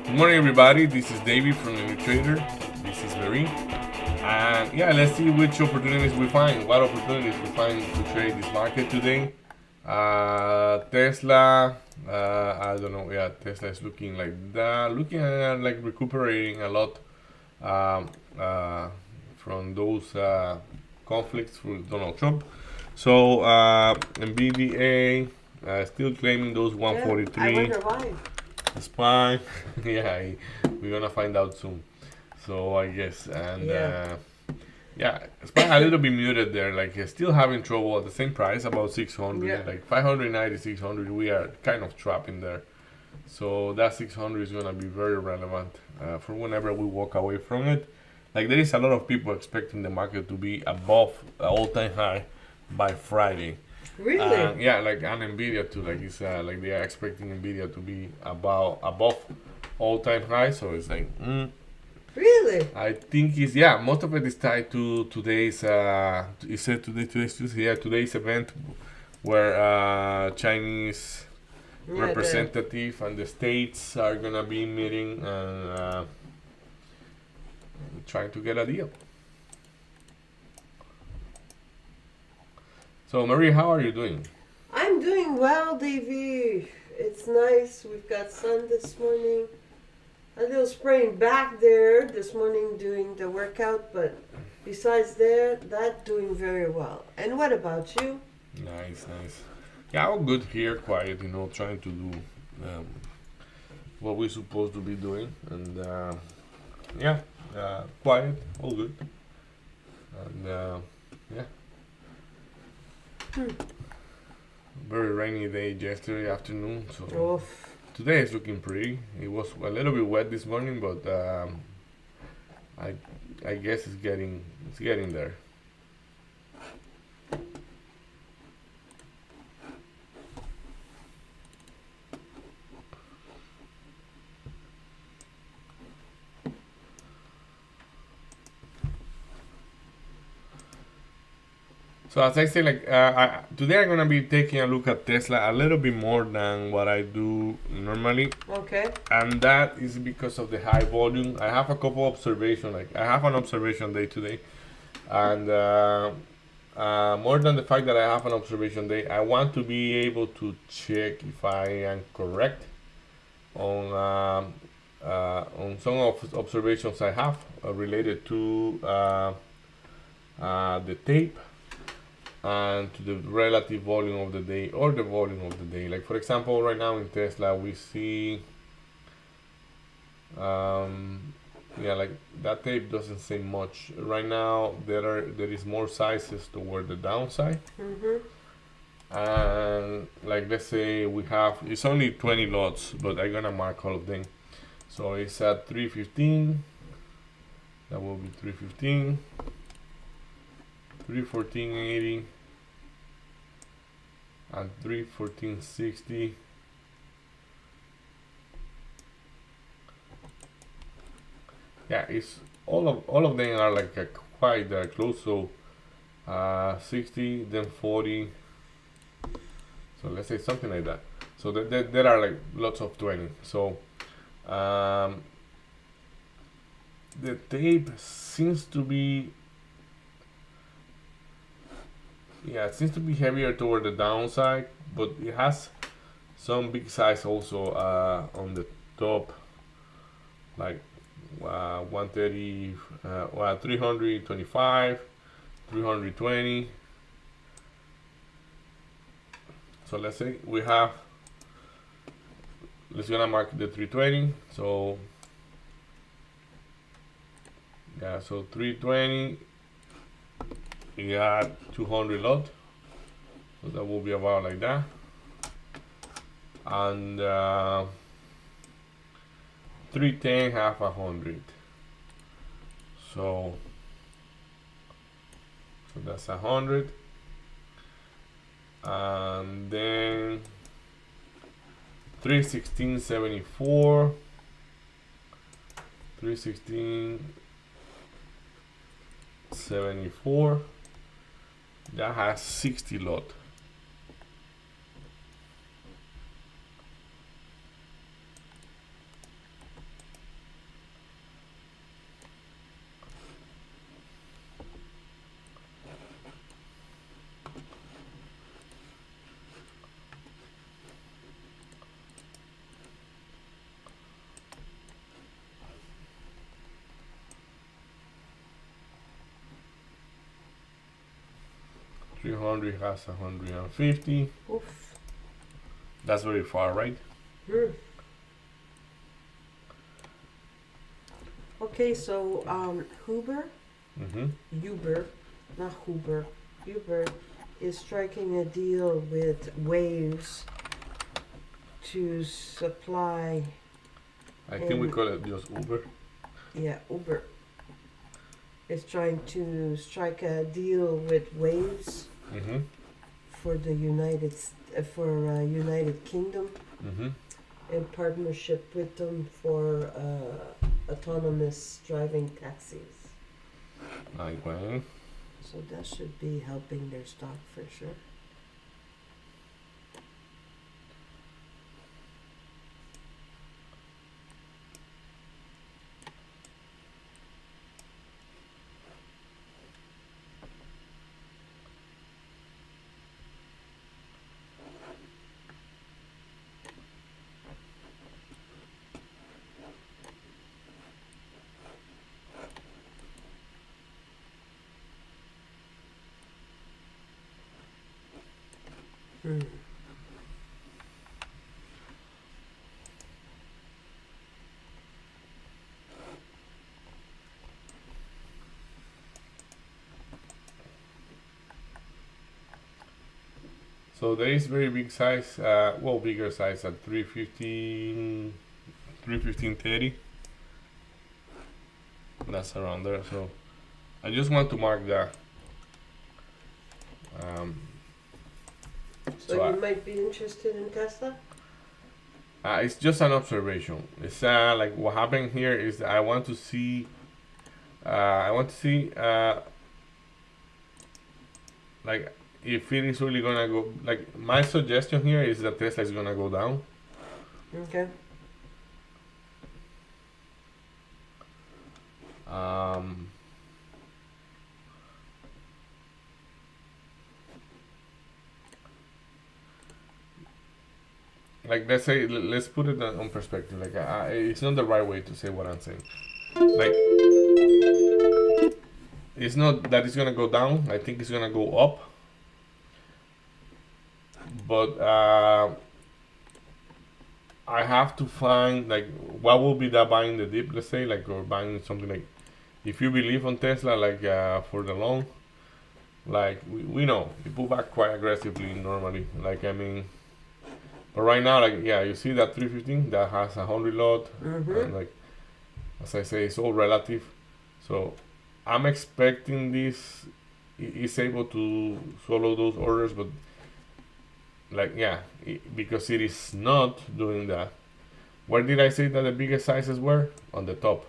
Good morning, everybody. This is David from the New Trader. This is Marie. And yeah, let's see which opportunities we find. What opportunities we find to trade this market today. Tesla, I don't know. Yeah, Tesla is looking like that, looking at like recuperating a lot um, uh, from those conflicts with Donald Trump. So NVDA still claiming those Yeah, I 143. wonder why. SPY. Yeah, we're gonna find out soon. So I guess, and Yeah. yeah, SPY a little bit muted there. Like still having trouble at the same price, about 600, Yeah. like 590, 600. We are kind of trapped in there. So that 600 is gonna be very relevant for whenever we walk away from it. Like there is a lot of people expecting the market to be above the all-time high by Friday. Really? Yeah, like and Nvidia too. Like it's like they are expecting Nvidia to be above all time high. So it's like Really? I think it's yeah. Most of it is tied to today's. You said today's Tuesday. Yeah, today's event where Chinese Yeah, representative and the states are gonna be meeting and trying to get a deal. So Marie, how are you doing? I'm doing well, Davy. It's nice. We've got sun this morning. A little spraying back there this morning doing the workout, but besides that doing very well. And what about you? Nice, nice. Yeah, all good here, quiet. Trying to do um, what we're supposed to be doing, and yeah, quiet, all good, and yeah, Hmm. very rainy day yesterday afternoon. So Oof. today is looking pretty. It was a little bit wet this morning, but I I guess it's getting there. So as I say, like today I'm gonna be taking a look at Tesla a little bit more than what I do normally, Okay. and that is because of the high volume. I have a couple observations. Like I have an observation day today, and more than the fact that I have an observation day, I want to be able to check if I am correct on some of observations I have related to the tape and to the relative volume of the day or the volume of the day. Like for example, right now in Tesla, we see, yeah, like that tape doesn't say much. Right now, there is more sizes toward the downside, Mhm. and like let's say we have it's only 20 lots, but I'm gonna mark all of them. So it's at 315. That will be 315, 314.80, and 314.60. Yeah, it's all of them are like quite close. So 60, then 40. So let's say something like that. So there are like lots of 20. So um, the tape seems to be, yeah, it seems to be heavier toward the downside, but it has some big size also on the top, like 130, 325, 320. So let's say we have, let's gonna mark the 320. So yeah, so 320, we got 200 lot. So that will be about like that. And 310 half 100. So that's 100. And then 316.74, 316.74, that has 60 lot. 300 has 150. Oof. That's very far, right? Hmm. Okay, so Uber, not Huber, Uber is striking a deal with Waves to supply. I think we call it just Uber. Yeah, Uber is trying to strike a deal with Waves Mm-hmm. for the United Kingdom Mm-hmm. in partnership with them for autonomous driving taxis. Like when? So that should be helping their stock for sure. Hmm. So there is very big size, well, bigger size at 315, 315.30. That's around there. So I just want to mark that. Um, So you might be interested in Tesla? it's just an observation. It's like what happened here is that I want to see. Like if it is really gonna go. Like my suggestion here is that Tesla is gonna go down. Okay. Um, like let's put it on perspective. Like it's not the right way to say what I'm saying. Like it's not that it's gonna go down. I think it's gonna go up. But I have to find like what will be that buying the dip. Let's say like or buying something like if you believe on Tesla like for the long. Like we know it pull back quite aggressively normally. Like I mean, but right now like yeah, you see that 315 that has 100 lot and like as I say, it's all relative. So I'm expecting this is able to swallow those orders, but like yeah, because it is not doing that. Where did I say that the biggest sizes were? On the top.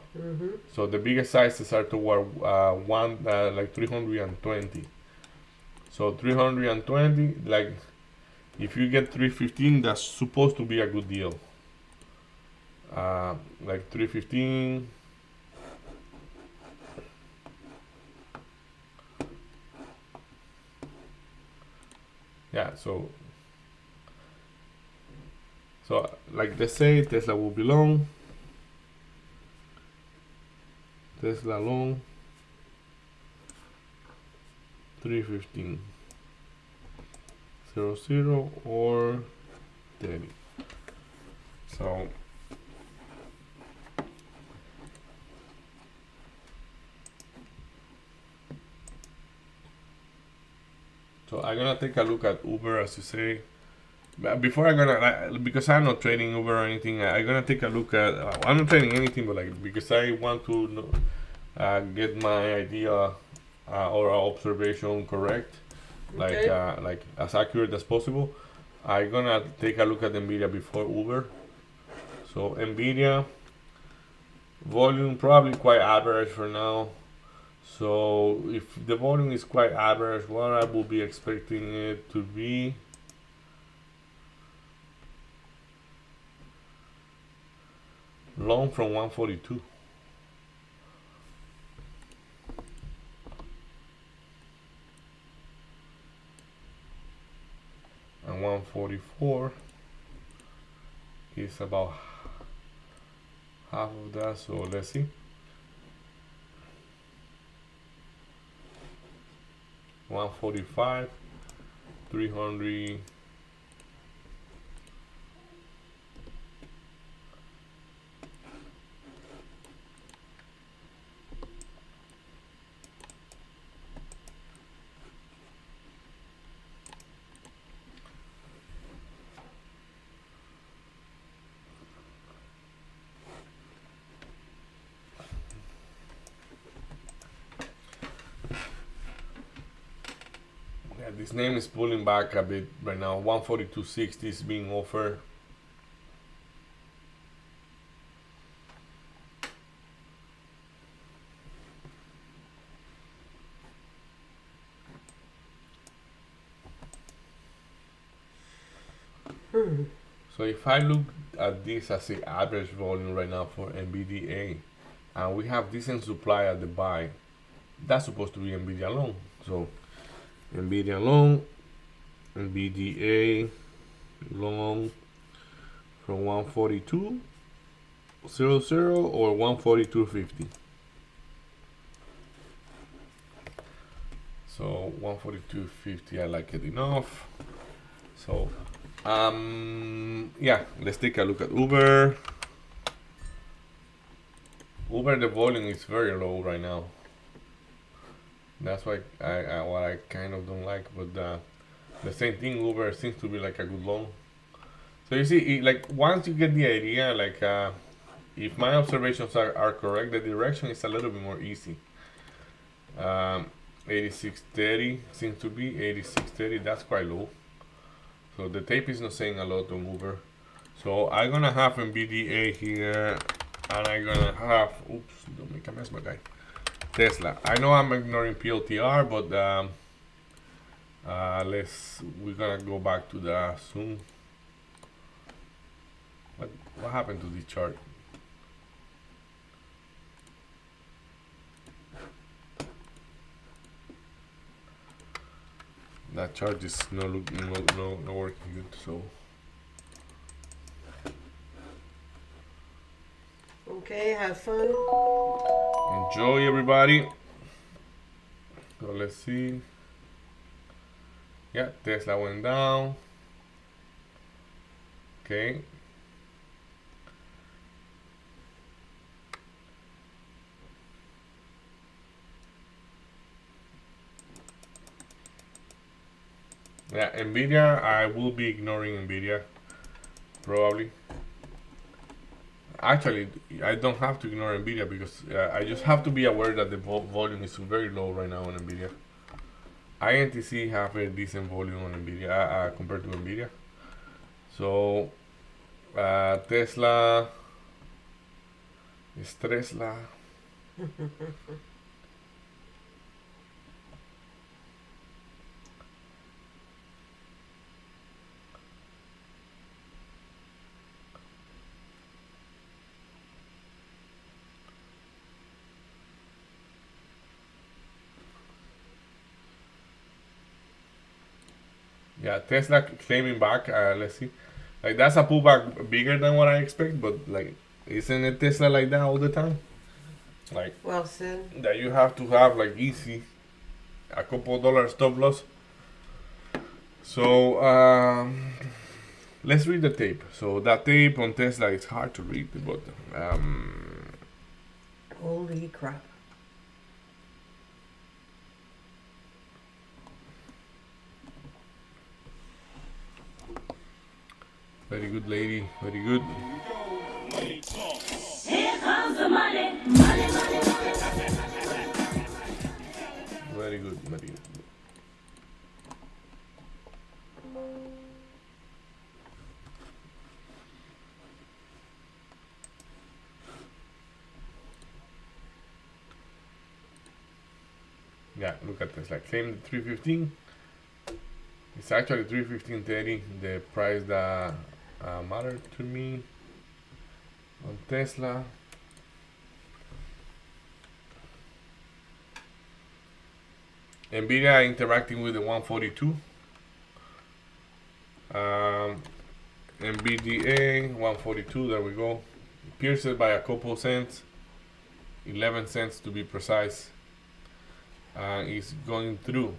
So the biggest sizes are toward like 320. So 320, like if you get 315, that's supposed to be a good deal. Like 315. Yeah, so like they say Tesla will be long. Tesla long 315 00 or 30. So I'm gonna take a look at Uber as you say. But before I'm gonna because I'm not trading Uber or anything, I'm gonna take a look at. I'm not trading anything, but like because I want to know, get my idea or observation correct, Okay. like as accurate as possible. I'm gonna take a look at Nvidia before Uber. So Nvidia volume probably quite average for now. So if the volume is quite average, what I will be expecting it to be. Long from 142. And 144 is about half of that, so let's see. 145 300. Yeah, this name is pulling back a bit right now. 142.60 is being offered. So if I look at this as the average volume right now for NVDA, and we have decent supply at the buy, that's supposed to be NVIDIA long. So NVIDIA long, NVDA long from 142.00 or 142.50. So 142.50, I like it enough. So yeah, let's take a look at Uber. Uber, the volume is very low right now. That's why what I kind of don't like. But the same thing, Uber seems to be like a good long. So you see, like once you get the idea, like if my observations are correct, the direction is a little bit more easy. 86.30 seems to be 86.30. That's quite low. So the tape is not saying a lot on Uber. So I'm gonna have NVDA here, and I'm gonna have, oops, don't make a mess, my guy. Tesla. I know I'm ignoring PLTR, but we're gonna go back to the Zoom. What happened to the chart? That chart is not looking, not working good. So Okay, have fun. enjoy, everybody. So let's see. Yeah, Tesla went down. Okay. Yeah, Nvidia, I will be ignoring Nvidia, probably. Actually, I don't have to ignore Nvidia because I just have to be aware that the volume is very low right now on Nvidia. INTC have a decent volume on Nvidia compared to Nvidia. So Tesla is Tesla. Yeah, Tesla claiming back. Let's see. Like that's a pullback bigger than what I expect, but like, isn't it Tesla like that all the time? Like, Well said. that you have to have like easy a couple dollar stop loss. So let's read the tape. So that tape on Tesla is hard to read, but Holy crap. very good, lady. Very good. Here comes the money, money, money, money. Very good, very good. Yeah, look at this. Like claim 315. It's actually 315.30. The price that mattered to me on Tesla. Nvidia interacting with the 142. NVDA 142. There we go. Pierced by a couple cents, 11 cents to be precise. Is going through.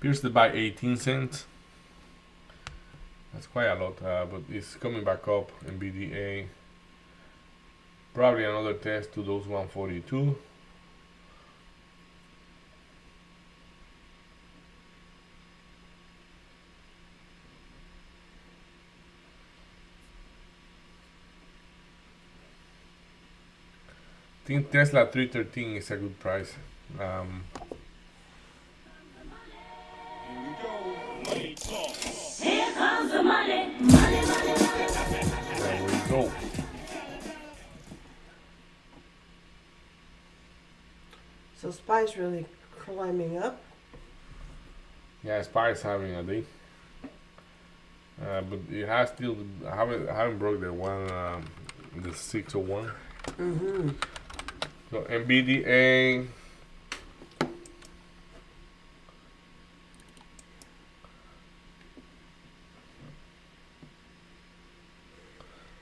pierced it by 18 cents. That's quite a lot, but it's coming back up in BDA. Probably another test to those 142. I think Tesla 313 is a good price. Here comes the money, money, money, money. There we go. So SPY's really climbing up. Yeah, SPY is having a day. But it has still, I haven't broke the one, the 601. Mm-hmm. So NVDA.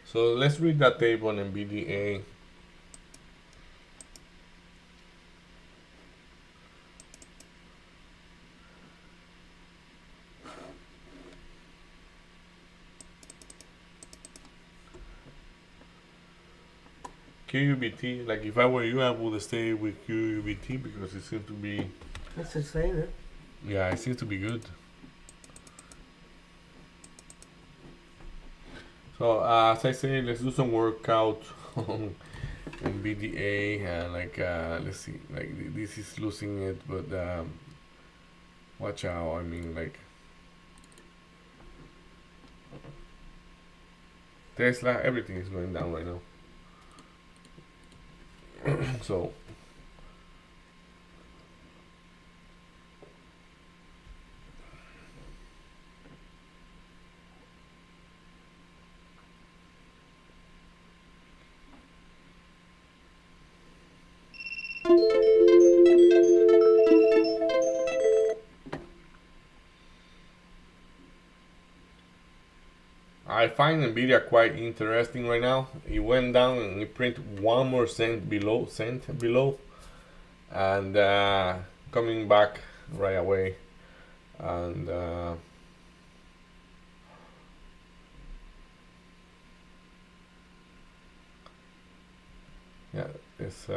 So let's read that table on NVDA. QUBT, like if I were you, I would stay with QUBT because it seems to be, That's insane, huh? yeah, it seems to be good. So as I say, let's do some workout on NVDA. Like let's see, like this is losing it, but watch out. I mean, like Tesla, everything is going down right now. So I find Nvidia quite interesting right now. It went down and it printed one more cent below, and coming back right away, and yeah, it's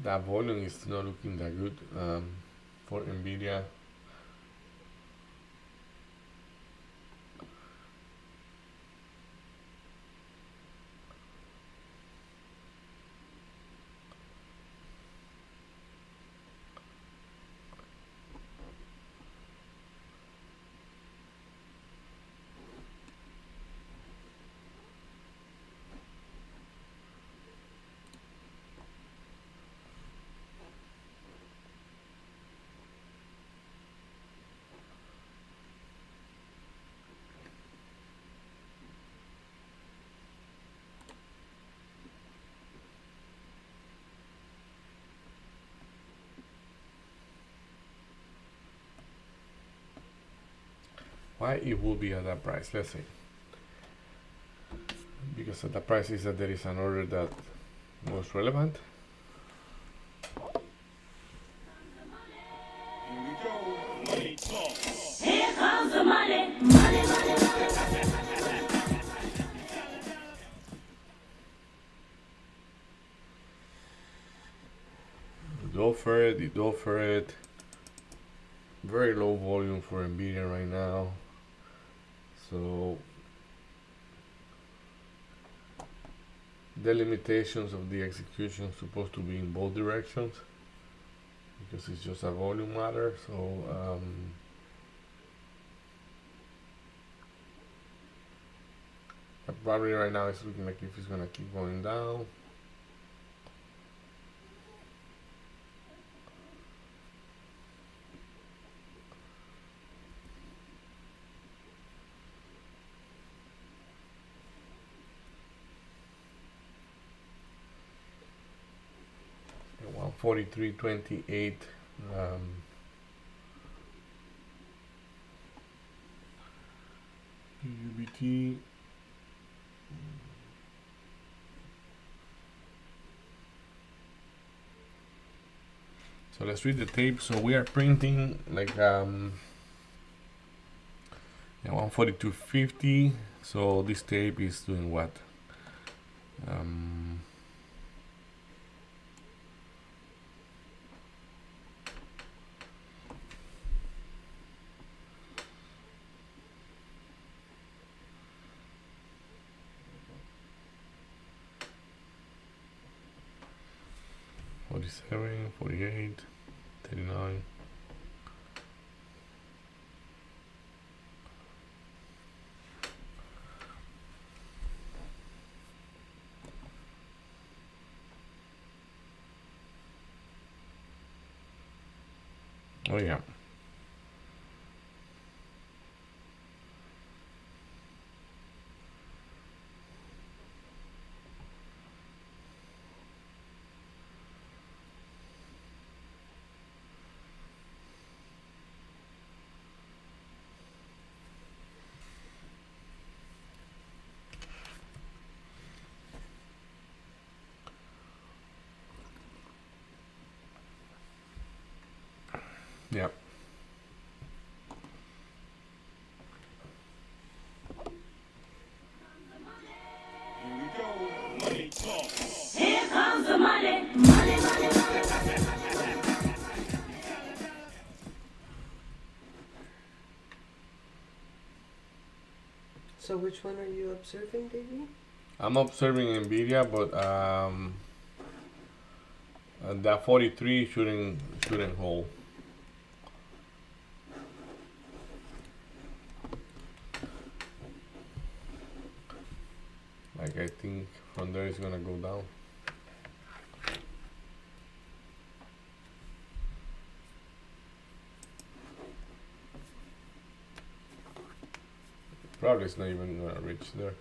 that volume is not looking that good for Nvidia. Why it will be at that price? Let's see. Because at the price is that there is an order that was relevant. Here comes the money, money, money, money. It offered. Very low volume for Nvidia right now. So the limitations of the execution supposed to be in both directions because it's just a volume matter. So probably right now it's looking like if it's gonna keep going down. At 143.28. UBT. So let's read the tape. So we are printing like yeah, 142.50. So this tape is doing what? Um, $47, $48, $39. Oh yeah. Yeah. Here comes the money, money, money, money. So which one are you observing, Davey? I'm observing Nvidia, but that 43 shouldn't hold. Like I think from there it's gonna go down. Probably it's not even gonna reach there.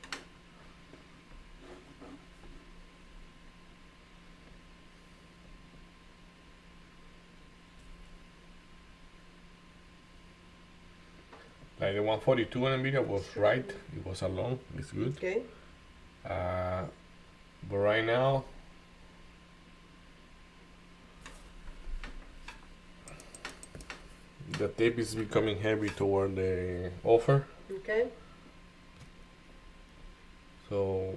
Like the 142 on Nvidia was right. It was along. It's good. Okay. But right now, the tape is becoming heavy toward the offer. Okay. So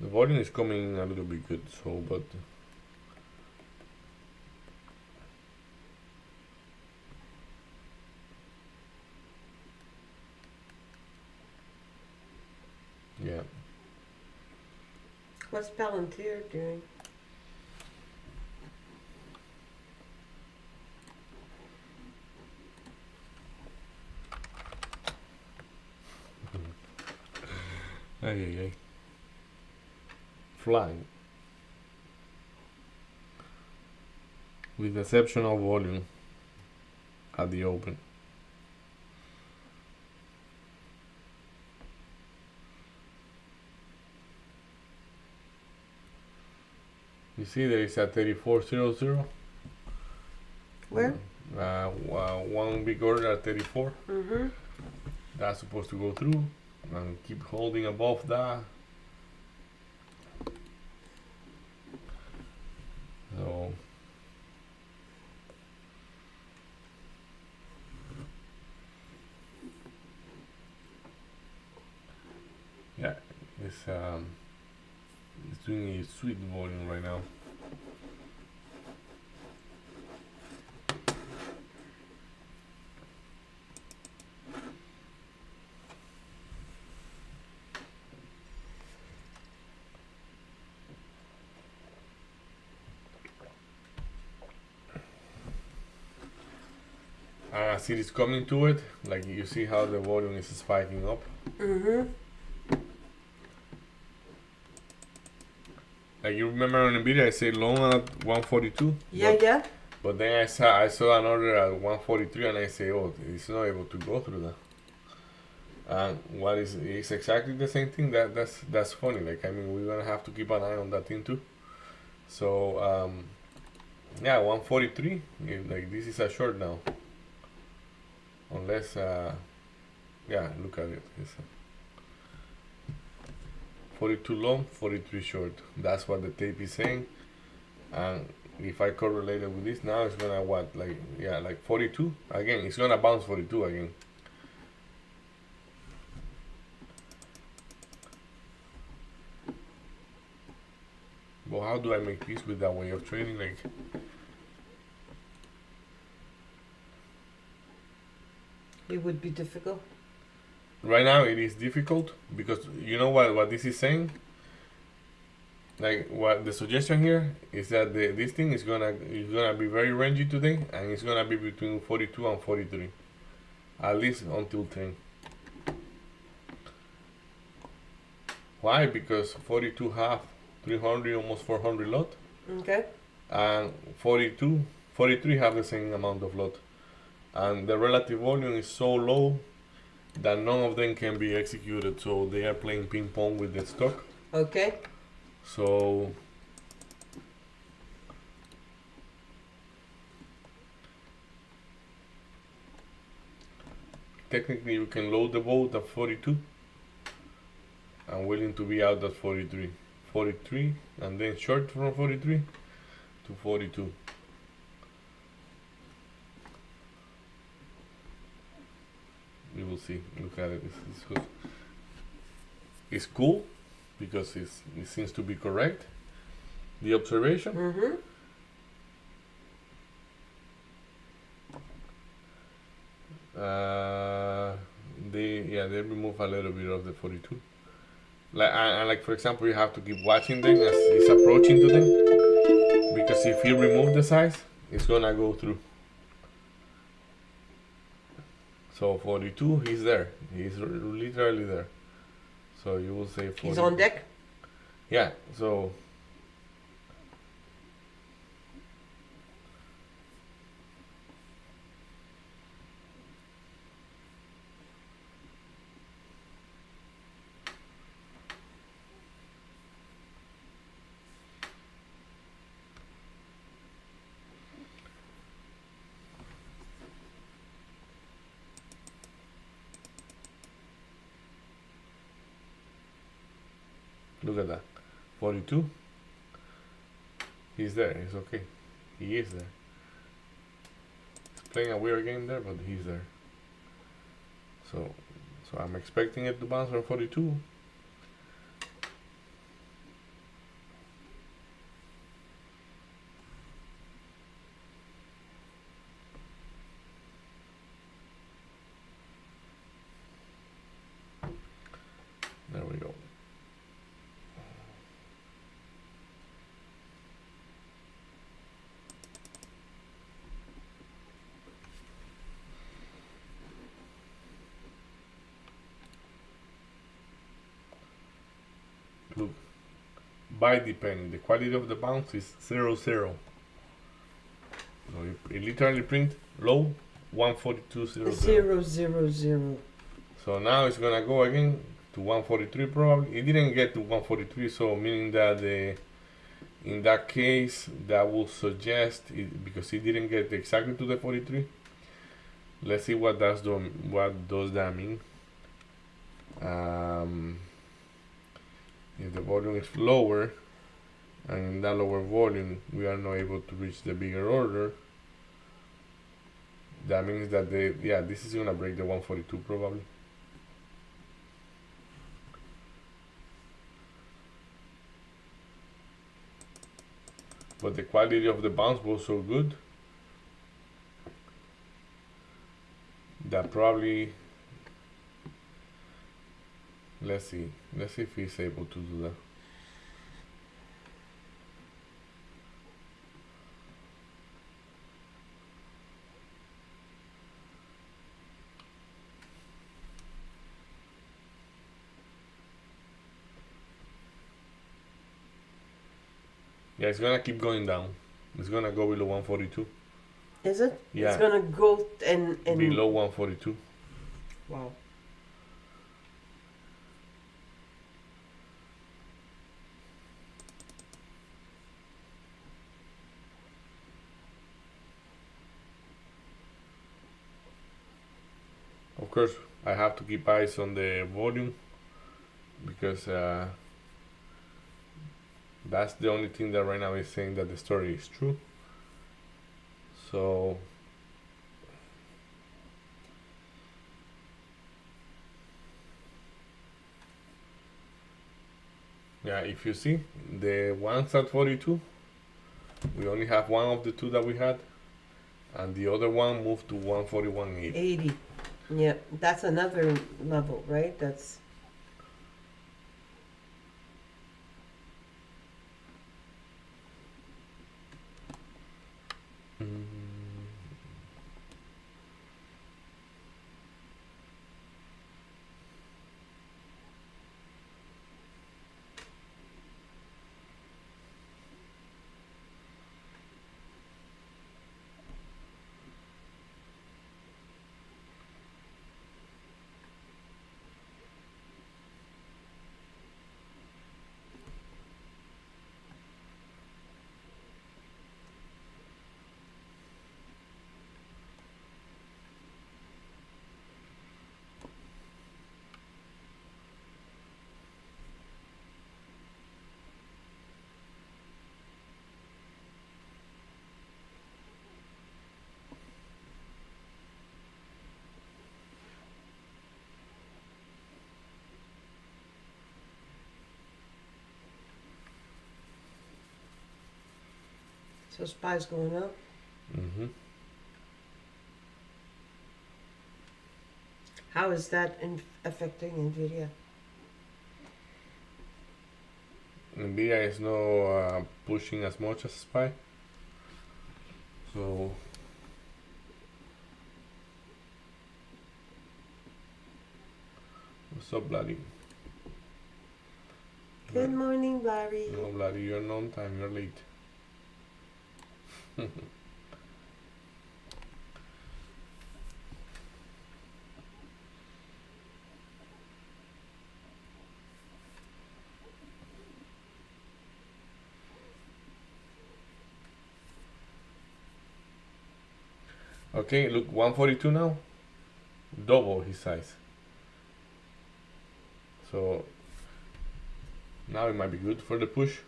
the volume is coming a little bit good. So, but yeah. What's Palantir doing? Ay, ay, ay. Flying. With exceptional volume at the open. You see there is a 3400. Where? One big order at 34. Mm-hmm. That's supposed to go through and keep holding above that. So yeah, it's doing a sweet volume right now. As it is coming to it, like you see how the volume is spiking up. Mm-hmm. like you remember on Nvidia, I say long at 142. Yeah, but, yeah. But then I saw another at 143, and I say, oh, it's not able to go through that. And what is it's exactly the same thing. That's funny. Like I mean, we're gonna have to keep an eye on that thing too. So yeah, 143. Like this is a short now. Unless yeah, look at it. It's 42 long, 43 short. That's what the tape is saying. And if I correlate it with this now, it's gonna what like 42 again. It's gonna bounce 42 again. But how do I make peace with that way of trading? Like, It would be difficult. right now it is difficult because you know what this is saying. Like what the suggestion here is that this thing is gonna be very rangy today, and it's gonna be between 42 and 43, at least until 10. Why? Because 42 have 300, almost 400 lot, Okay. and 43 have the same amount of lot, and the relative volume is so low that none of them can be executed. So they are playing ping pong with the stock. Okay. So technically you can load the boat at 42. I'm willing to be out at 43, and then short from 43 to 42. We will see. Look at it. It's cool because it seems to be correct. The observation. Mm-hmm. They remove a little bit of the 42. Like for example, you have to keep watching them as it's approaching to them, because if you remove the size, it's gonna go through. So 42, he's there. He's literally there. So you will say 40. He's on deck. Yeah. So look at that. 42. He's there. He's okay. He is there. He's playing a weird game there, but he's there. So I'm expecting it to bounce from 42. There we go. Look, buy depending. The quality of the bounce is 0, 0. So it literally print low 142.00. 0, 0, 0. So now it's gonna go again to 143 probably. It didn't get to 143, so meaning that in that case that will suggest it, because it didn't get exactly to the 43. Let's see what does that mean. If the volume is lower, and in that lower volume we are not able to reach the bigger order, that means that this is gonna break the 142 probably. But the quality of the bounce was so good that probably, let's see if he's able to do that. Yeah, it's gonna keep going down. It's gonna go below 142. Is it? Yeah. It's gonna go and Below 142. wow. Of course, I have to keep eyes on the volume because that's the only thing that right now is saying that the story is true. So yeah, if you see the ones at 42, we only have one of the two that we had, and the other one moved to 141.8. 80. Yeah, that's another level, right? That's Mm. so SPY's going up. Mm-hmm. How is that affecting Nvidia? Nvidia is not pushing as much as SPY. So what's up, Bloody? Good morning, Larry. No, Bloody, you're not on time. You're late. Okay, look, 142 now. Double his size. So now it might be good for the push.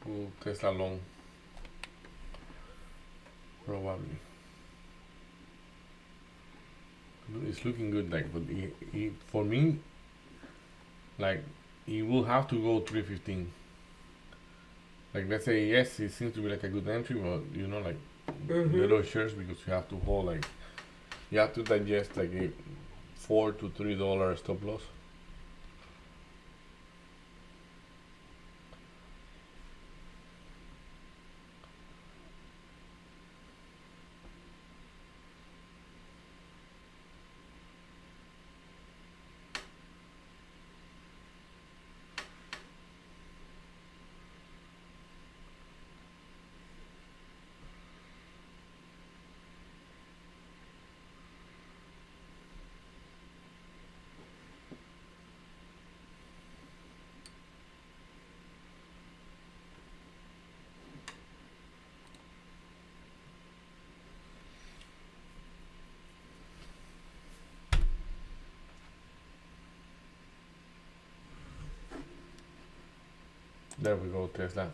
full Tesla long. Probably. It's looking good, like, but for me, like, it will have to go 315. Like, let's say yes, it seems to be like a good entry, but like little shares because you have to hold, like, you have to digest like a $4 to $3 stop loss. There we go, Tesla.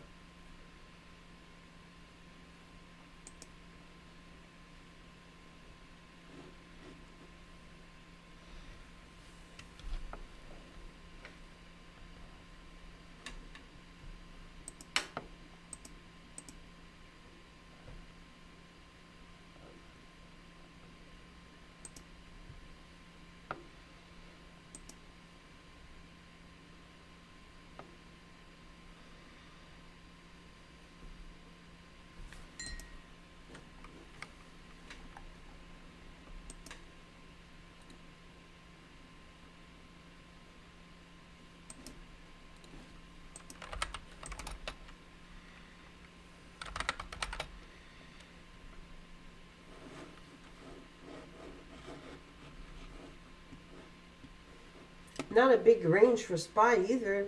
Not a big range for SPY either.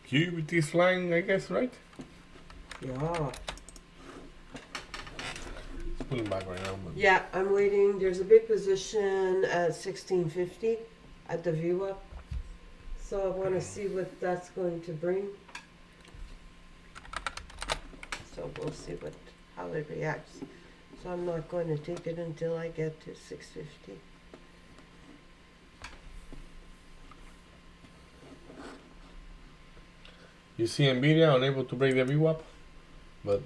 QUBT is flying, I guess, right? Yeah. It's pulling back right now, but Yeah, I'm waiting. There's a big position at 1650 at the VWAP. So I want to see what that's going to bring. So we'll see how it reacts. So I'm not going to take it until I get to 650. you see Nvidia unable to break the VWAP, but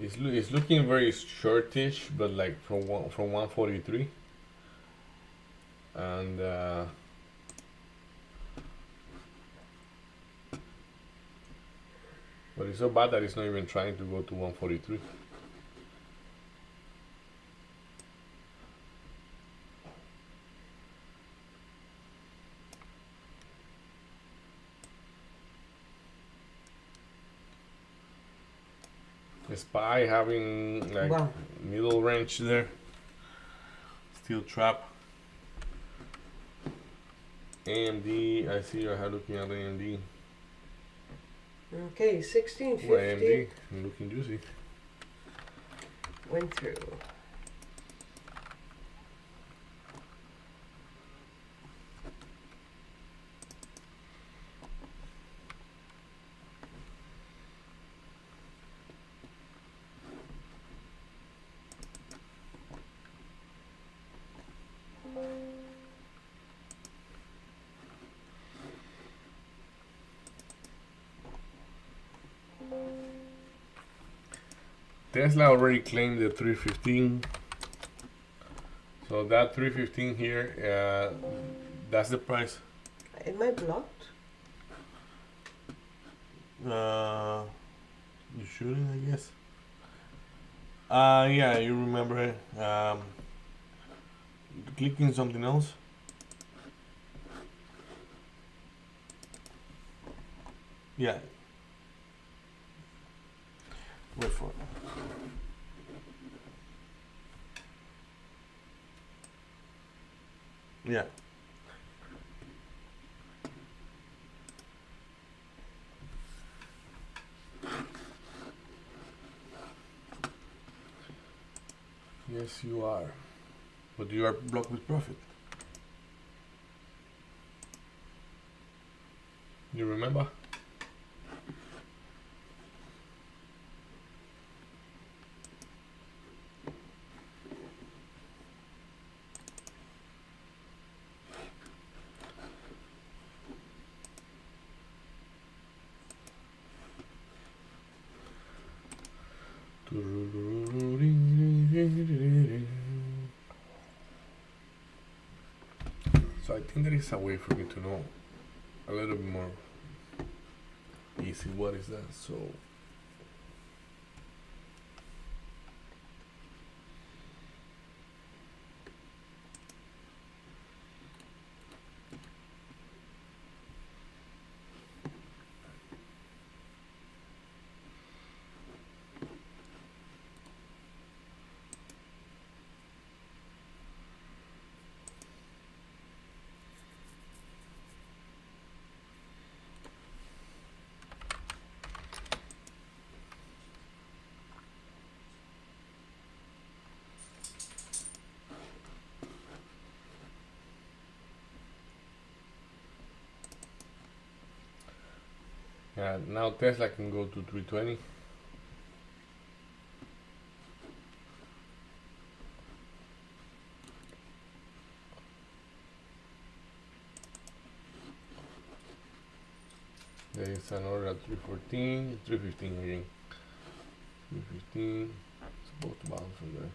it's looking very shortish, but like from 143, and but it's so bad that it's not even trying to go to 143. SPY having like Wow. middle range there, still trap. AMD, I see you're looking at AMD. Okay, Ooh, 1650 AMD looking juicy. went through. Tesla already claimed the 315. So that 315 here, that's the price. Am I blocked? You shouldn't, I guess. Yeah, you remember it. Clicking something else. Yeah. Wait for it. Yeah. Yes, you are. But you are blocked with profit. You remember? So I think there is a way for me to know a little bit more easy what is that. So yeah, now Tesla can go to 320. There is an order at 314, 315 again. 315, supposed to bounce from there.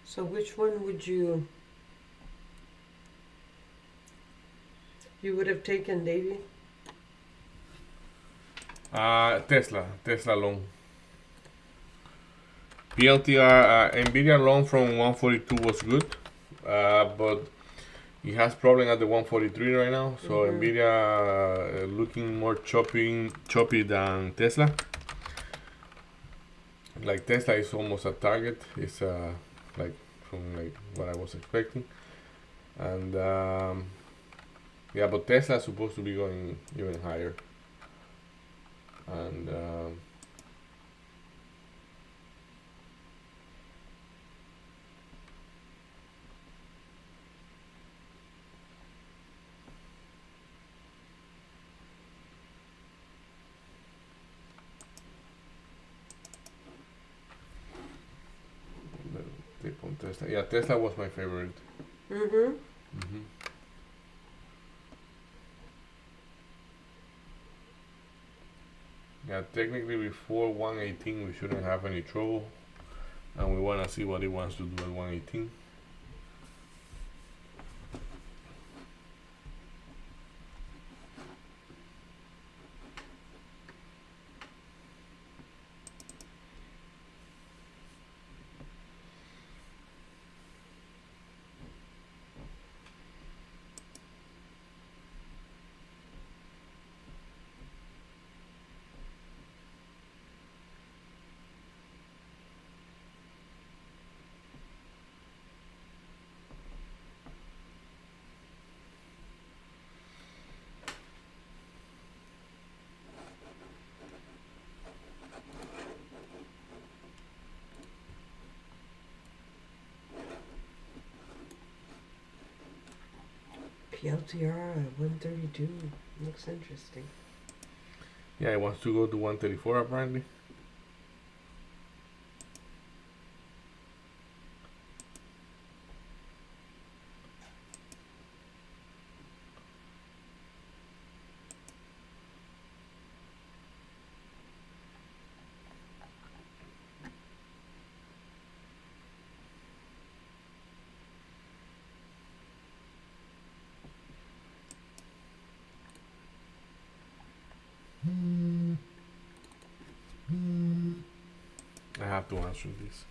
So which one would you would have taken, Davey? Tesla long. PLTR, Nvidia long from 142 was good, but it has problem at the 143 right now. So Nvidia looking more choppy than Tesla. Like Tesla is almost a target. It's like from like what I was expecting, and yeah, but Tesla is supposed to be going even higher, and tip on Tesla. Yeah, Tesla was my favorite. Mm-hmm. hmm Yeah, technically before 118 we shouldn't have any trouble, and we want to see what it wants to do at 118. PLTR at 132 looks interesting. Yeah, it wants to go to 134 apparently. I have to answer this.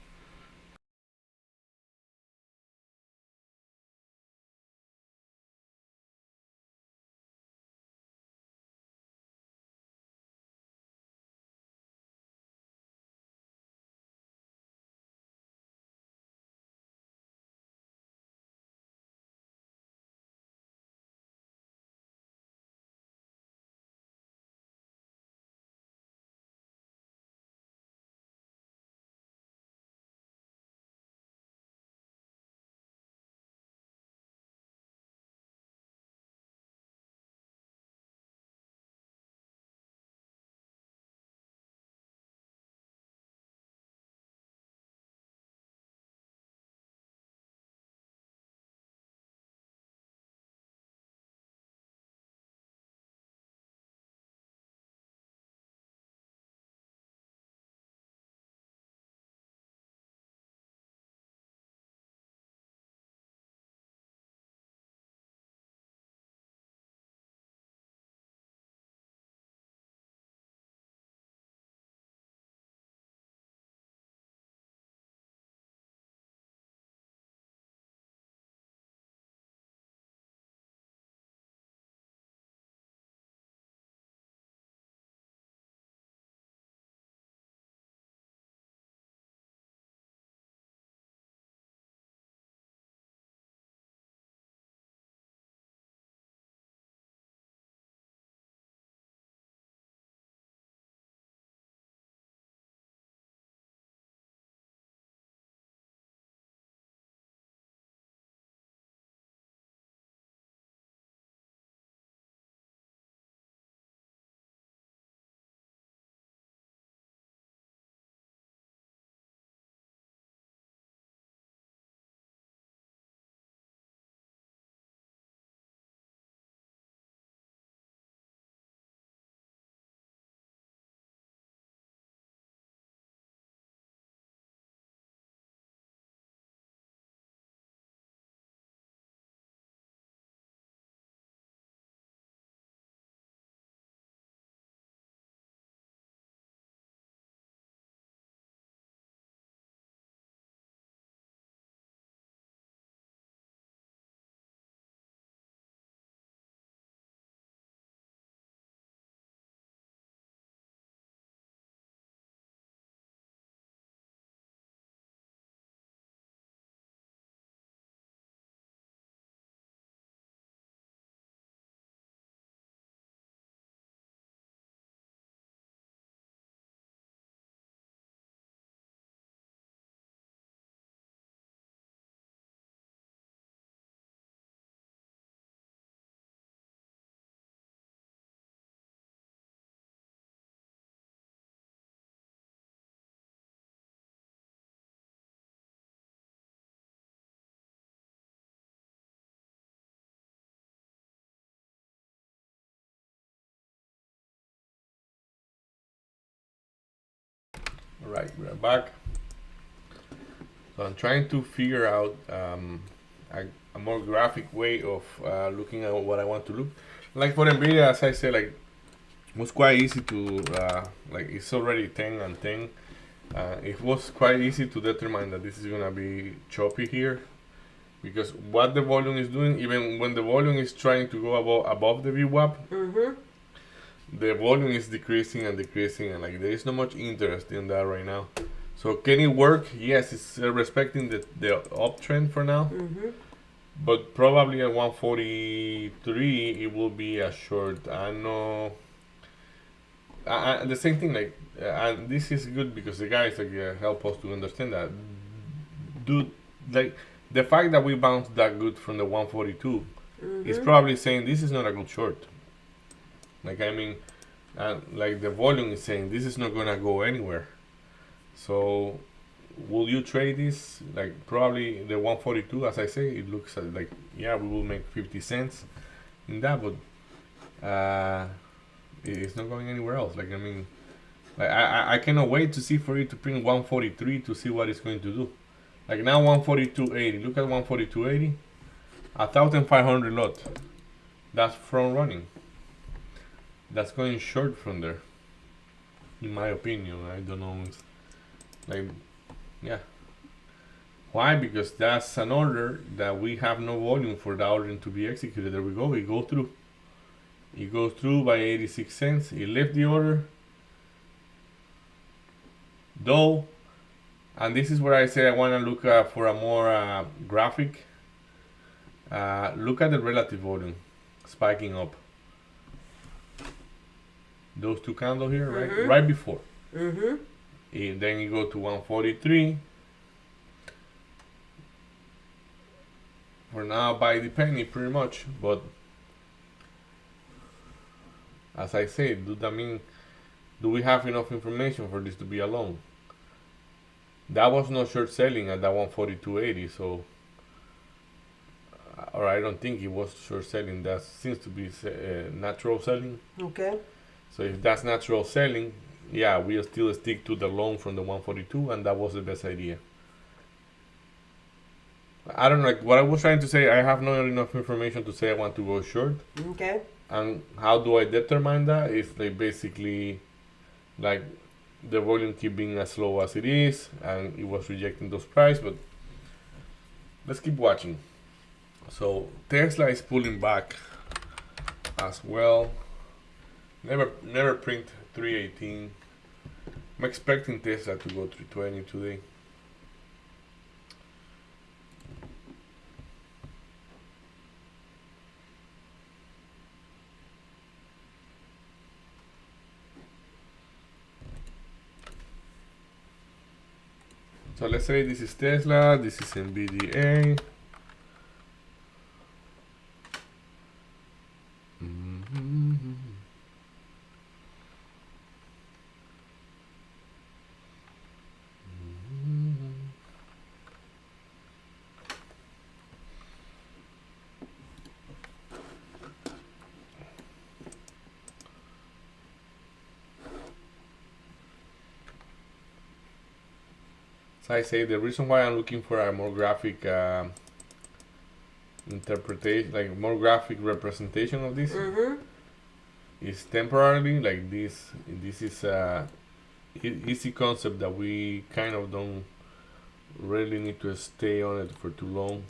Alright, we're back. So I'm trying to figure out a more graphic way of looking at what I want to look. Like for NVIDIA, as I said, like it was quite easy to like it's already 10 and 10. It was quite easy to determine that this is gonna be choppy here, because what the volume is doing, even when the volume is trying to go above the VWAP, the volume is decreasing and decreasing, and like there is not much interest in that right now. So can it work? Yes, it's respecting the uptrend for now, but probably at 143 it will be a short. I know. The same thing, like, and this is good because the guys like help us to understand that. Dude, like the fact that we bounced that good from the 142 is probably saying this is not a good short. Like I mean, like the volume is saying this is not gonna go anywhere. So, will you trade this? Like probably the 142, as I say, it looks like yeah we will make 50 cents in that, but it's not going anywhere else. Like I mean, like I cannot wait to see for it to print 143 to see what it's going to do. Like now 142.80. Look at 142.80. 1,500 lot. That's front running. That's going short from there. In my opinion, I don't know. It's like, yeah. Why? Because that's an order that we have no volume for the order to be executed. There we go. We go through. It goes through by 86 cents. It left the order. Though, and this is where I say I want to look for a more graphic. Look at the relative volume spiking up. Those two candles here, right? Right before. Then you go to 143. For now, by the penny, pretty much. But as I said, does that mean, do we have enough information for this to be a long? That was not short selling at that 142.80, so or I don't think it was short selling. That seems to be natural selling. Okay. So if that's natural selling, yeah, we'll still stick to the long from the 142, and that was the best idea. I don't know, like what I was trying to say, I have not enough information to say I want to go short. Okay. And how do I determine that? It's like basically like the volume keep being as low as it is, and it was rejecting those prices, but let's keep watching. So Tesla is pulling back as well. Never print 318. I'm expecting Tesla to go 320 today. So let's say this is Tesla, this is NVDA. So I say the reason why I'm looking for a more graphic interpretation, like more graphic representation of this, is temporarily. Like this is a easy concept that we kind of don't really need to stay on it for too long.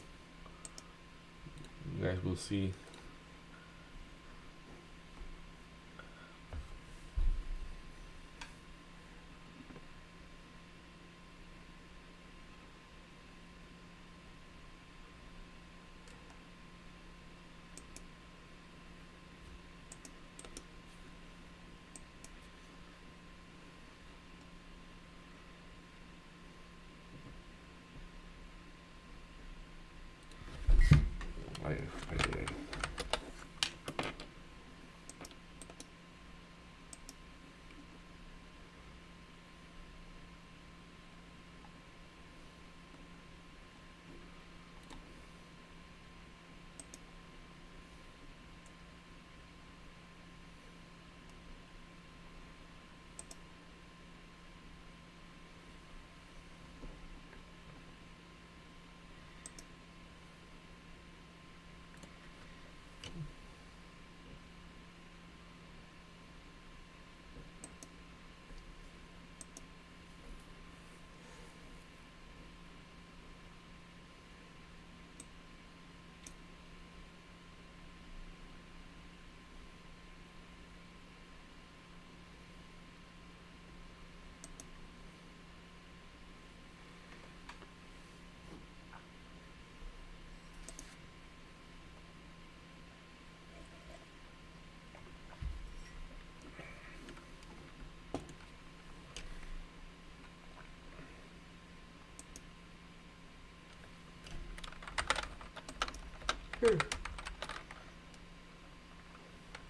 You guys will see.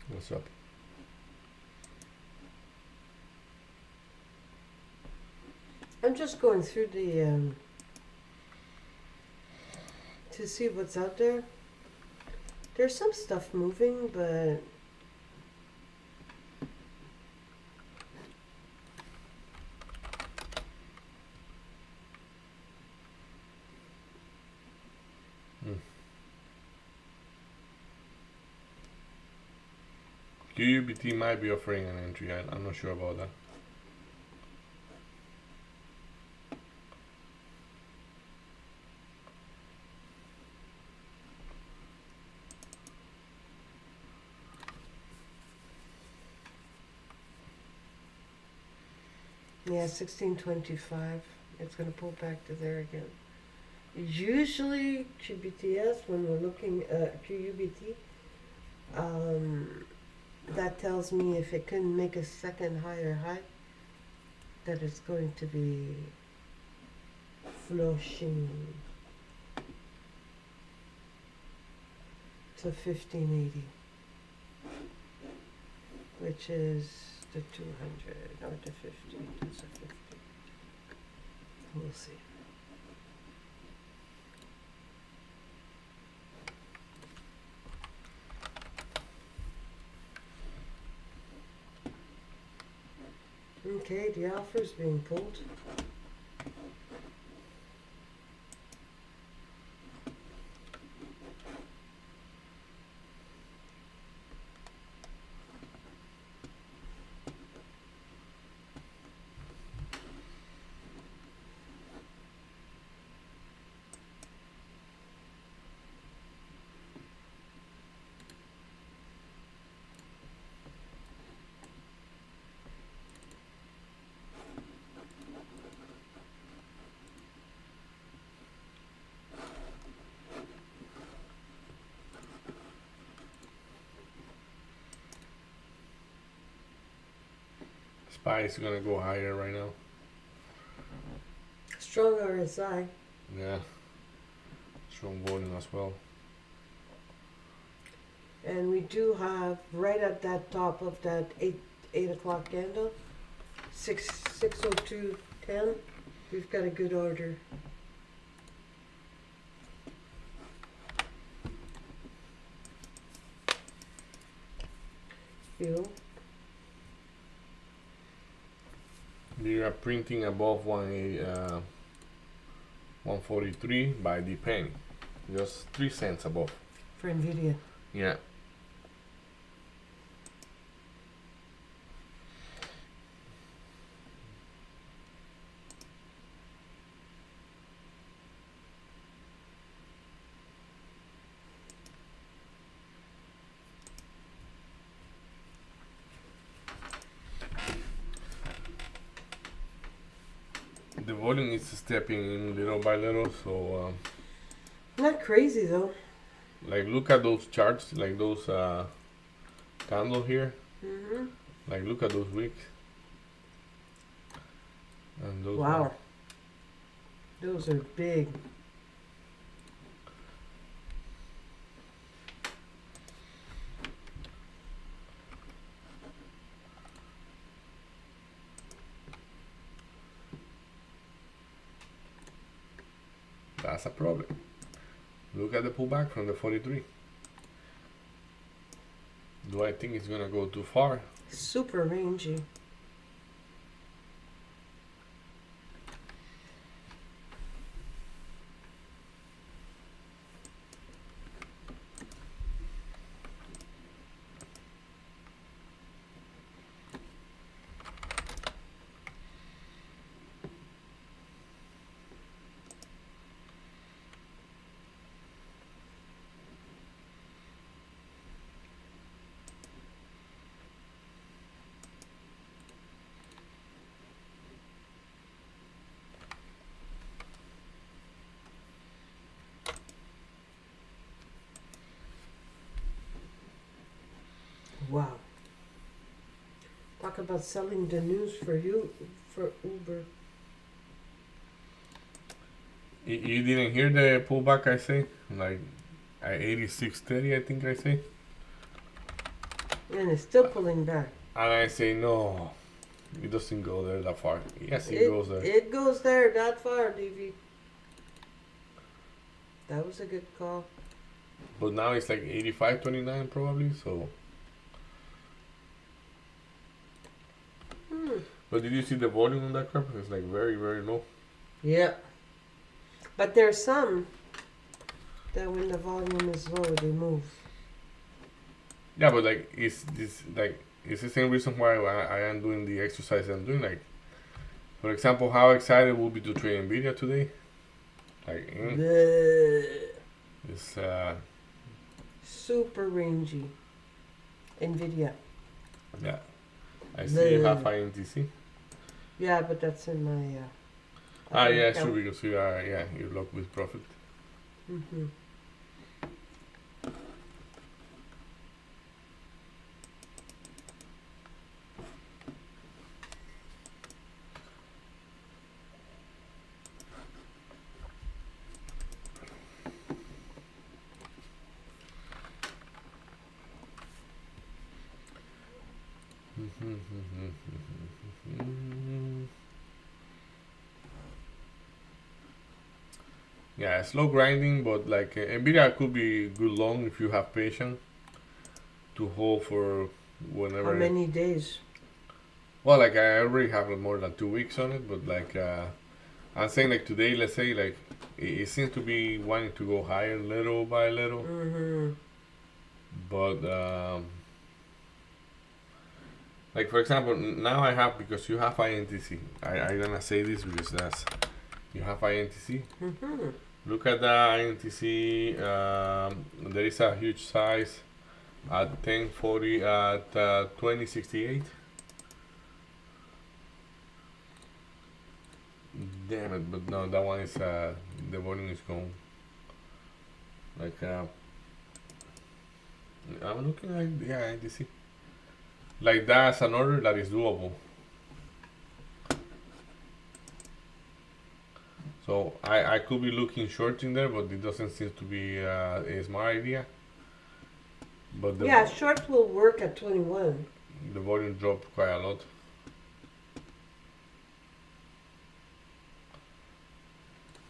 What's up? I'm just going through the to see what's out there. There's some stuff moving, but QUBT might be offering an entry. I'm not sure about that. yeah, 1625. It's going to pull back to there again. Usually QBTS, when we're looking at QUBT, that tells me if it couldn't make a second higher high, that it's going to be flushing to 1580, which is the 200 or the 50. That's a 50. We'll see. Okay, the alpha's being pulled. SPY is gonna go higher right now. Strong RSI. Yeah. Strong volume as well. And we do have right at that top of that 8 o'clock candle, 602.10. We've got a good order. Fuel. We are printing above 143 by the penny. Just 3 cents above. For NVIDIA. Yeah. The volume is stepping in little by little, so Not crazy though. like look at those charts, like those candle here. Mm-hmm. Like look at those wicks. And those Wow. ones. Those are big. That's a problem. Look at the pullback from the 43. Do I think it's gonna go too far? Super rangy. Wow. Talk about selling the news for you, for Uber. You didn't hear the pullback I say? Like at 86.30, I think I say. And it's still pulling back. And I say, no, it doesn't go there that far. Yes, it goes there. It goes there that far, DV. That was a good call. But now it's like 85.29 probably, so. But did you see the volume on that crap? It's like very, very low. Yeah. But there's some that when the volume is low, they move. Yeah, but like, it's the same reason why I am doing the exercise I'm doing. Like, for example, how excited will be to try Nvidia today? Like, it's Super rangy. Nvidia. yeah. I see you have INTC. Yeah, but that's in my. Yeah, account. sure, because you are, you're locked with profit. Mhm. Yeah, slow grinding, but like Nvidia could be good long if you have patience to hold for whenever. How many days? Well, like I already have more than 2 weeks on it, but like I'm saying, like today, let's say, like it seems to be wanting to go higher little by little, but like for example, now I have, because you have INTC. I'm gonna say this because that's, you have INTC. Look at the INTC. There is a huge size at 1040 at 2068. Damn it! But no, that one is the volume is gone. Like I'm looking at, yeah, INTC. Like that's an order that is doable. So I could be looking short in there, but it doesn't seem to be a smart idea. But Yeah, short will work at 21. the volume dropped quite a lot.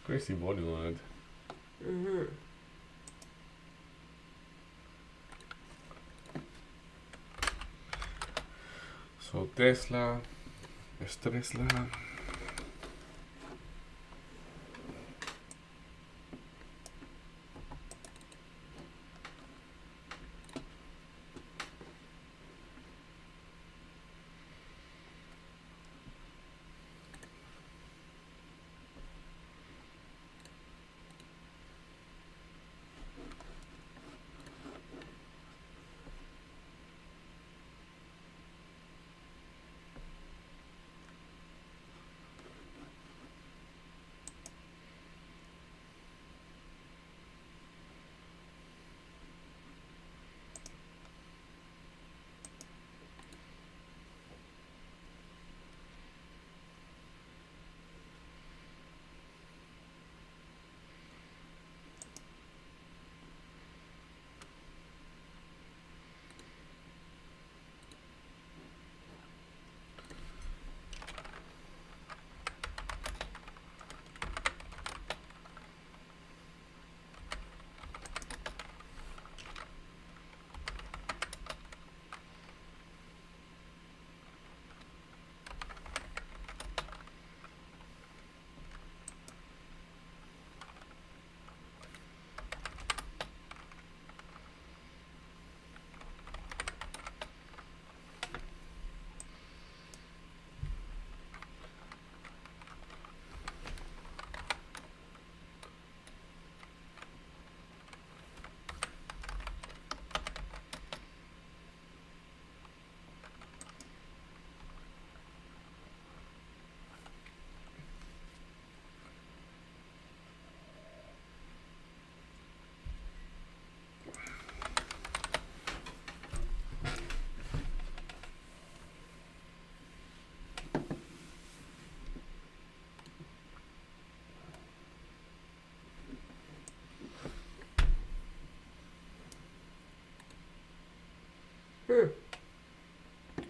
Crazy volume on it. So Tesla, es Tesla.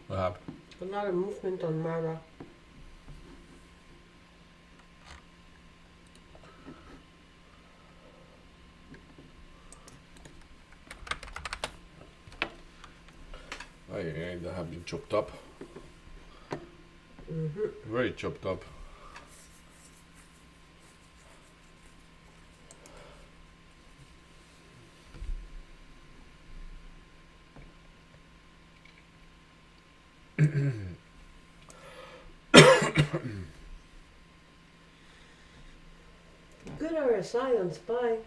What happened? A lot of movement on Mara. Oh, yeah, they have been chopped up. Very chopped up. Good RSI on SPY.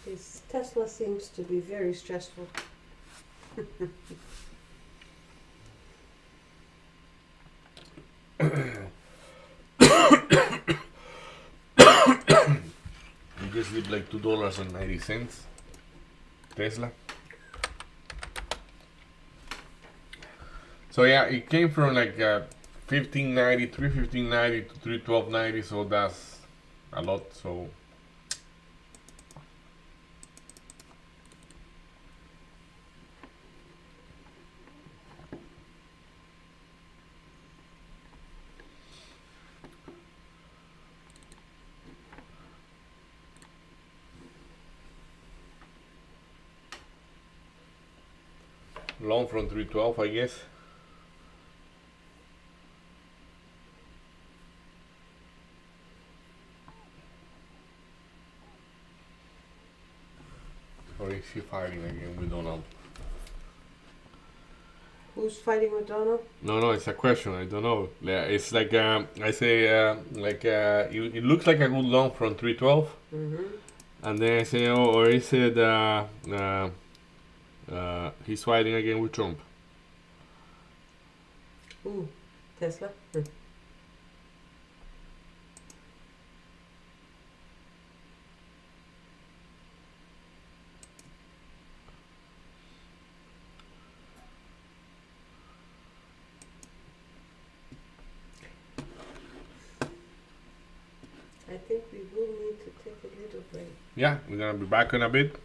This Tesla seems to be very stressful. You just did like $2.90. Tesla. So yeah, it came from like 1590, 315.90 to 312.90. So that's a lot. So long from 312, I guess. Or is he fighting again with Donald? Who's fighting with Donald? No, it's a question. I don't know. Yeah, it's like I say, it looks like a good long from 312, and then I say, oh, or is it he's fighting again with Trump? Ooh, Tesla. I think we will need to take a little break. Yeah, we're gonna be back in a bit.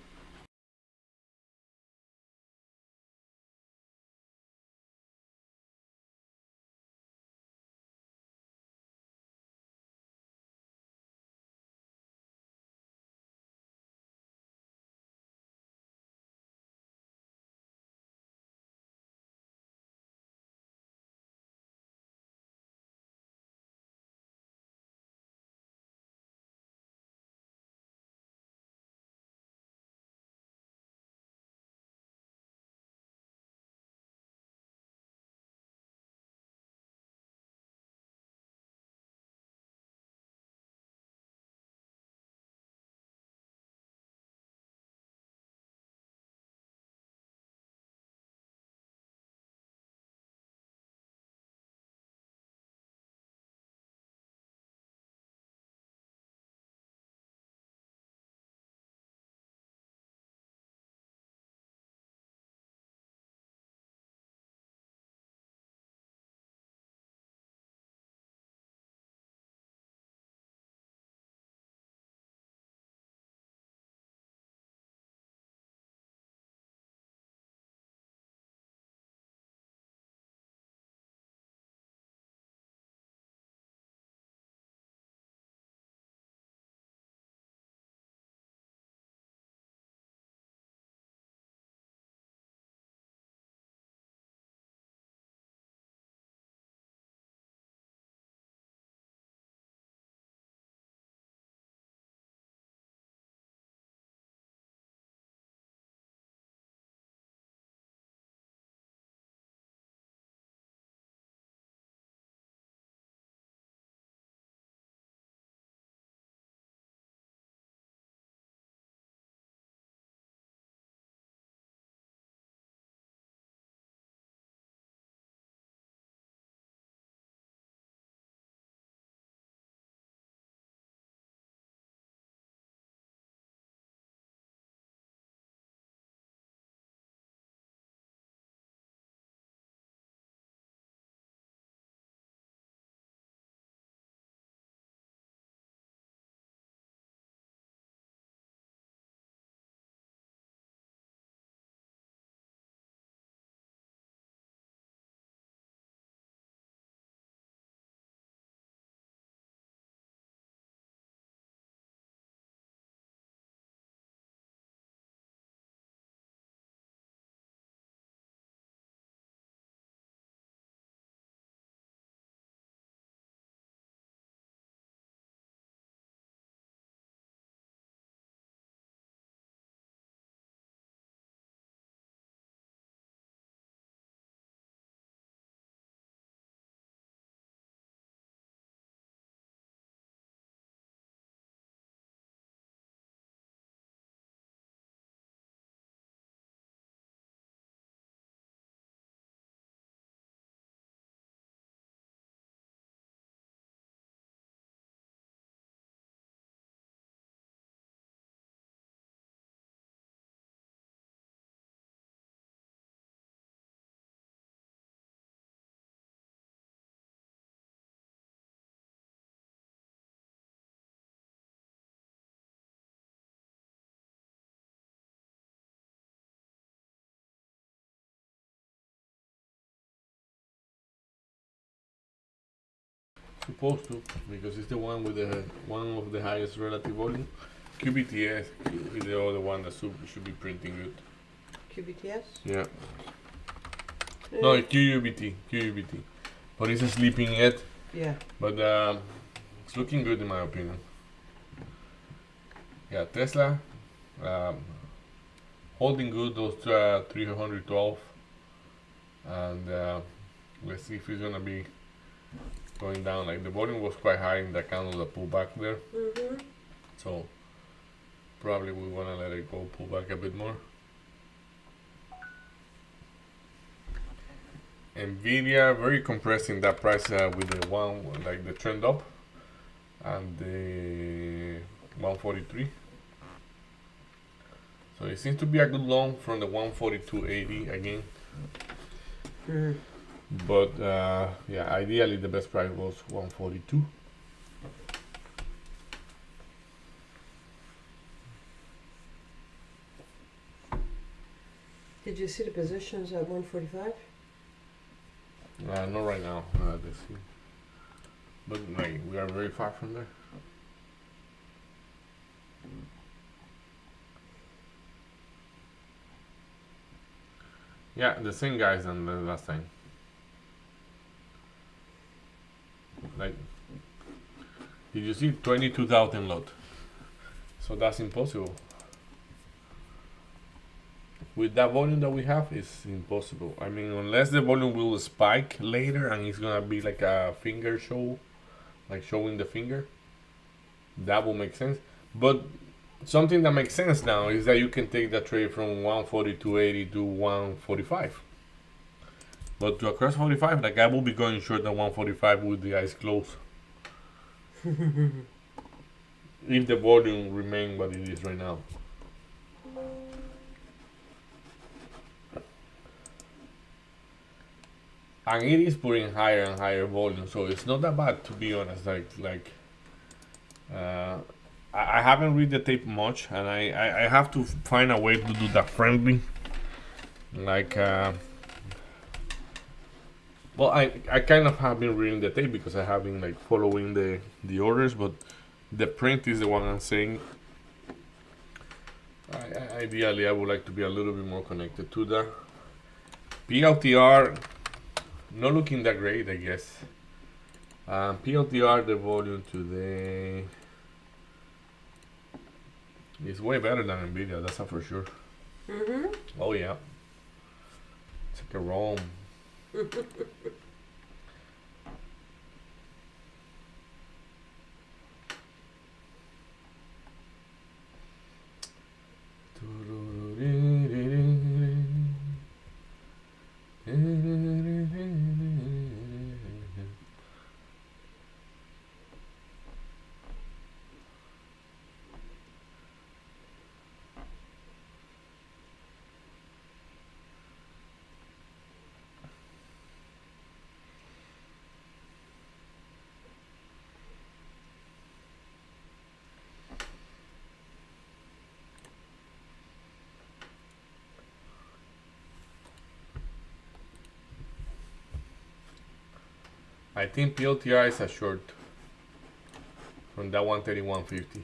Supposed to, because it's the one with the one of the highest relative volume. QBTS is the other one that should be printing good. QBTS? Yeah. No, it's QUBT. But it's sleeping yet. Yeah. But it's looking good in my opinion. Yeah, Tesla holding good those 312, and let's see if it's gonna be going down. Like the volume was quite high in the candle that pulled back there, so probably we wanna let it go pull back a bit more. Nvidia very compressing that price with the one like the trend up and the 143. So it seems to be a good long from the 142.80 again. But yeah, ideally the best price was 142. Did you see the positions at 145? Not right now. Let's see. But like we are very far from there. Yeah, the same guys than the last time. Like, did you see 22,000 lot? So that's impossible. With that volume that we have, it's impossible. I mean, unless the volume will spike later and it's gonna be like a finger show, like showing the finger, that will make sense. But something that makes sense now is that you can take that trade from 142.80 to 145. But to across 45, like I will be going short at 145 with the eyes closed. If the volume remain what it is right now. And it is putting higher and higher volume, so it's not that bad to be honest. I haven't read the tape much, and I have to find a way to do that friendly. Like, well, I kind of have been reading the tape because I have been like following the orders, but the print is the one I'm saying. Ideally, I would like to be a little bit more connected to that. PLTR, not looking that great, I guess. PLTR, the volume today is way better than Nvidia, that's for sure. Oh yeah, it's like a ROM. I think PLTR is a short from that 131.50.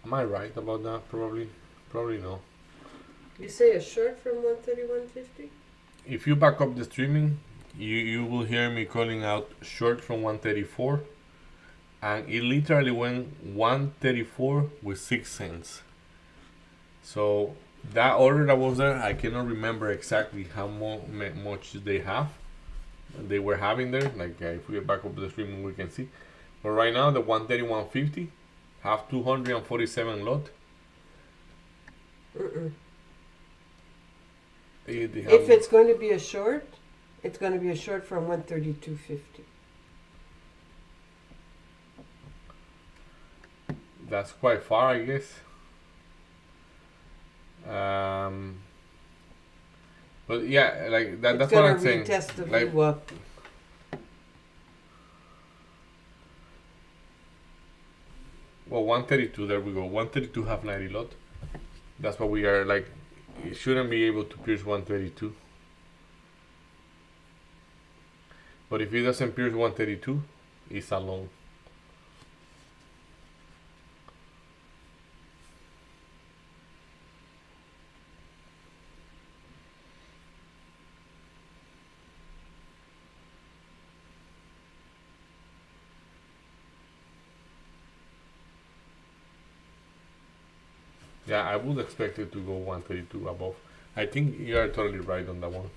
Am I right about that? Probably no. You say a short from 131.50? If you back up the streaming, you will hear me calling out short from 134, and it literally went 134 with 6 cents. So that order that was there, I cannot remember exactly how much they were having there. Like if we back up the streaming, we can see. But right now, the 131.50 have 247 lot. If it's going to be a short, it's going to be a short from 132.50. that's quite far, I guess. But yeah, like that. It's That's what gonna I'm saying. retest the Like, VWAP. well, 132. There we go. 132 half 90 lot. That's what we are like. It shouldn't be able to pierce 132. But if it doesn't pierce 132, it's a long. Yeah, I would expect it to go 132 above. I think you are totally right on that one.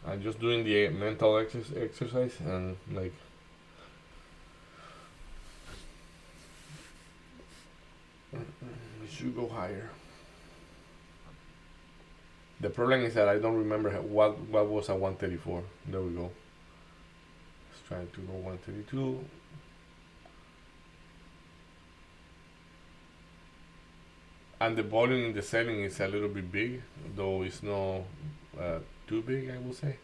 I'm just doing the mental exercise and like it should go higher. The problem is that I don't remember what was a 134. There we go. Let's try to go 132. And the volume in the selling is a little bit big, though it's not too big, I would say.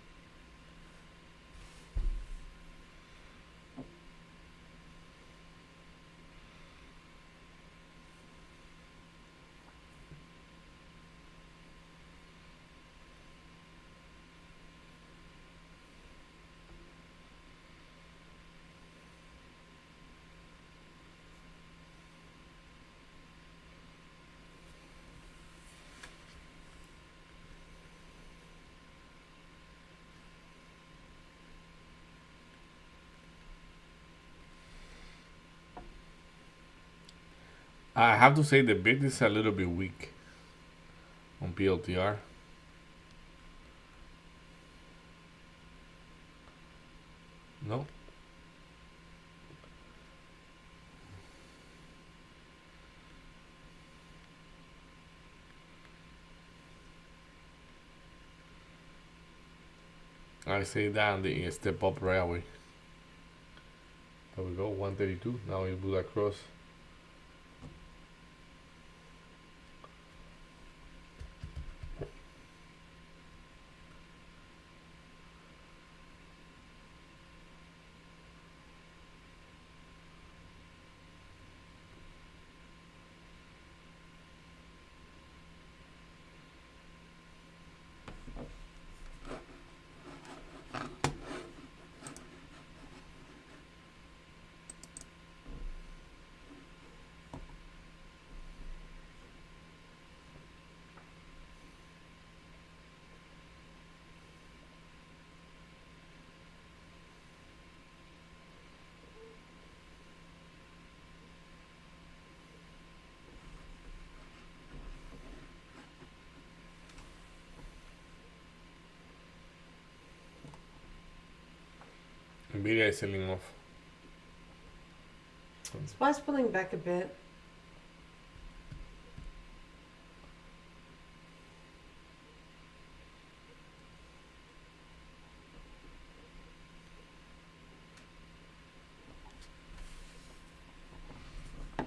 I have to say the bid is a little bit weak on PLTR. No. I say that and the step up right away. There we go, 132. Now we put across. Nvidia is selling off. Spot's pulling back a bit.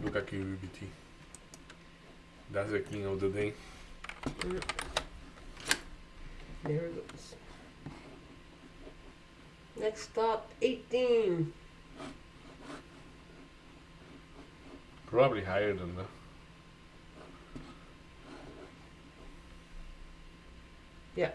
Look at QVBT. That's the king of the day. There it goes. Next stop, 18. Probably higher than that. Yeah.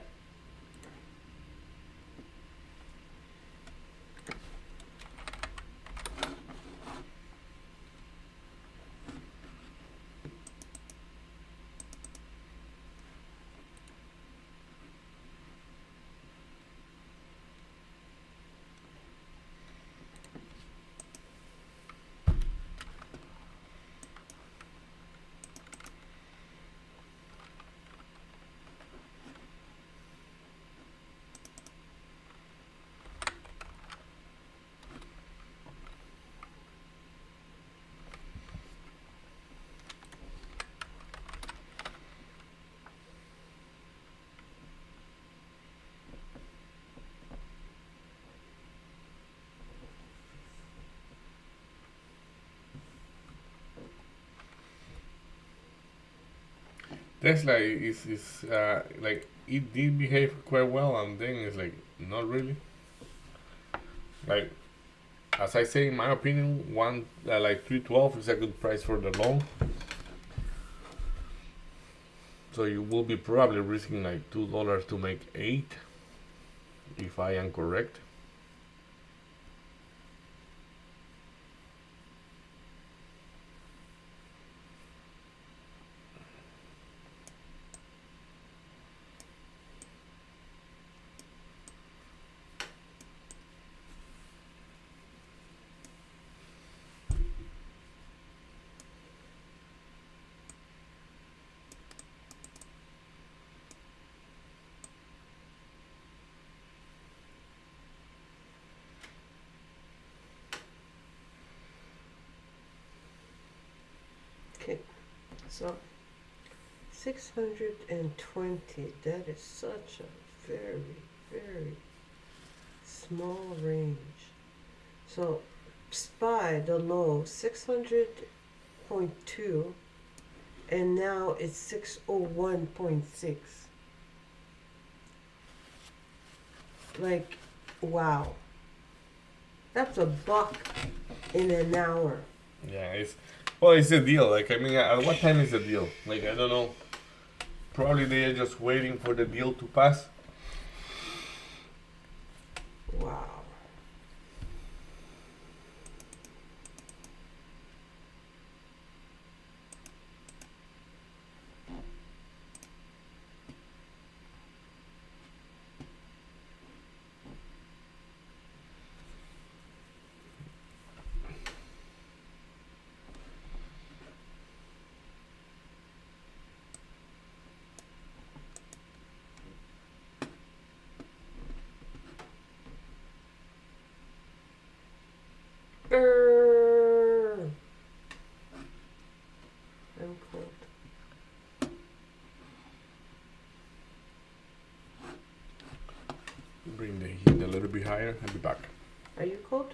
Tesla is like it did behave quite well, and then it's like not really. Like as I say, in my opinion, one like 312 is a good price for the long. So you will be probably risking like $2 to make 8, if I am correct. Okay, so 620. That is such a very, very small range. So SPY, the low, 600.2, and now it's 601.6. Like, wow. That's a buck in an hour. Yeah, it's a deal. Like I mean, at what time is the deal? Like I don't know. Probably they are just waiting for the deal to pass. Wow. Brrr. I'm cold. Bring the heat a little bit higher. I'll be back. Are you cold?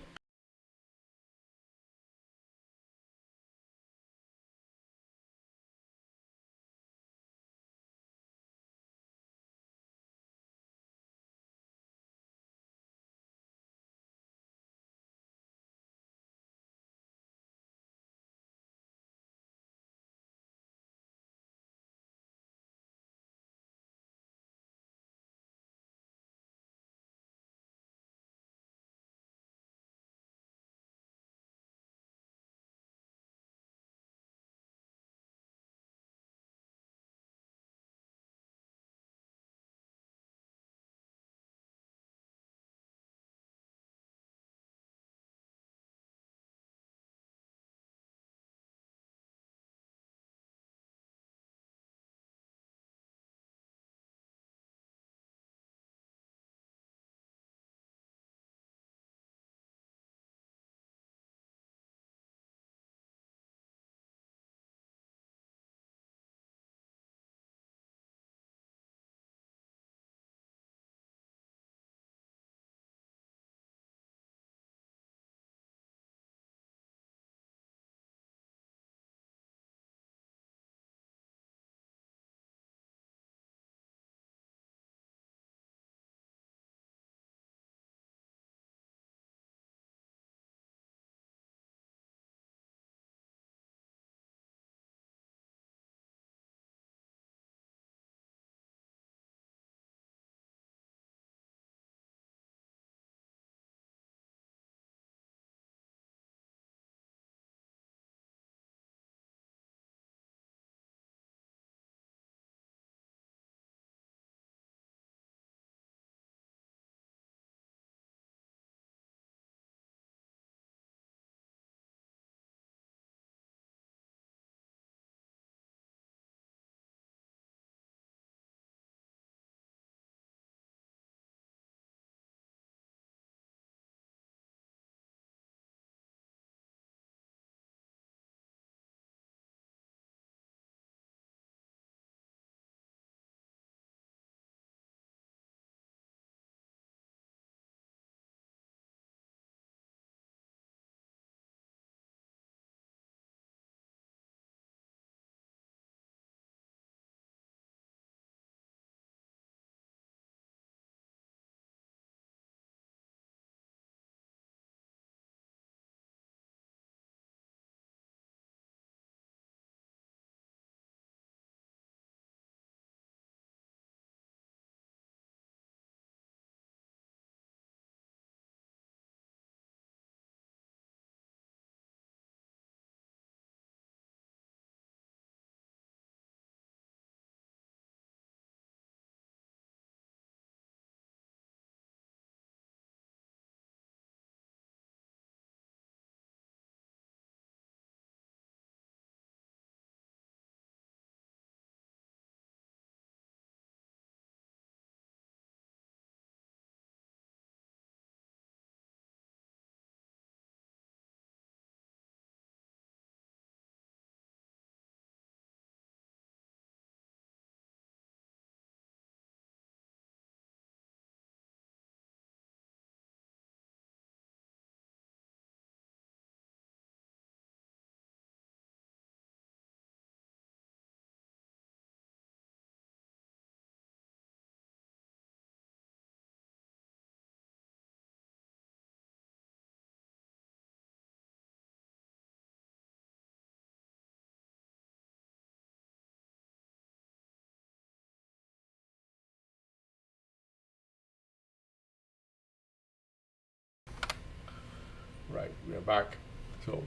we are back. So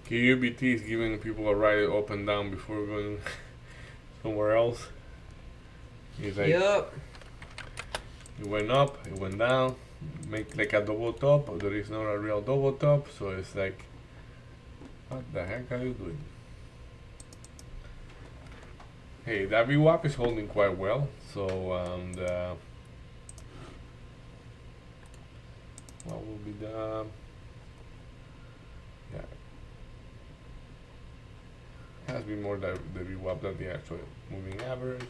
KUBT is giving people a ride up and down before going somewhere else. It's like Yup. it went up, it went down, make like a double top, but there is not a real double top, so it's like, what the heck are you doing? Hey, that VWAP is holding quite well, so what will be the yeah, has been more the VWAP than the actual moving average.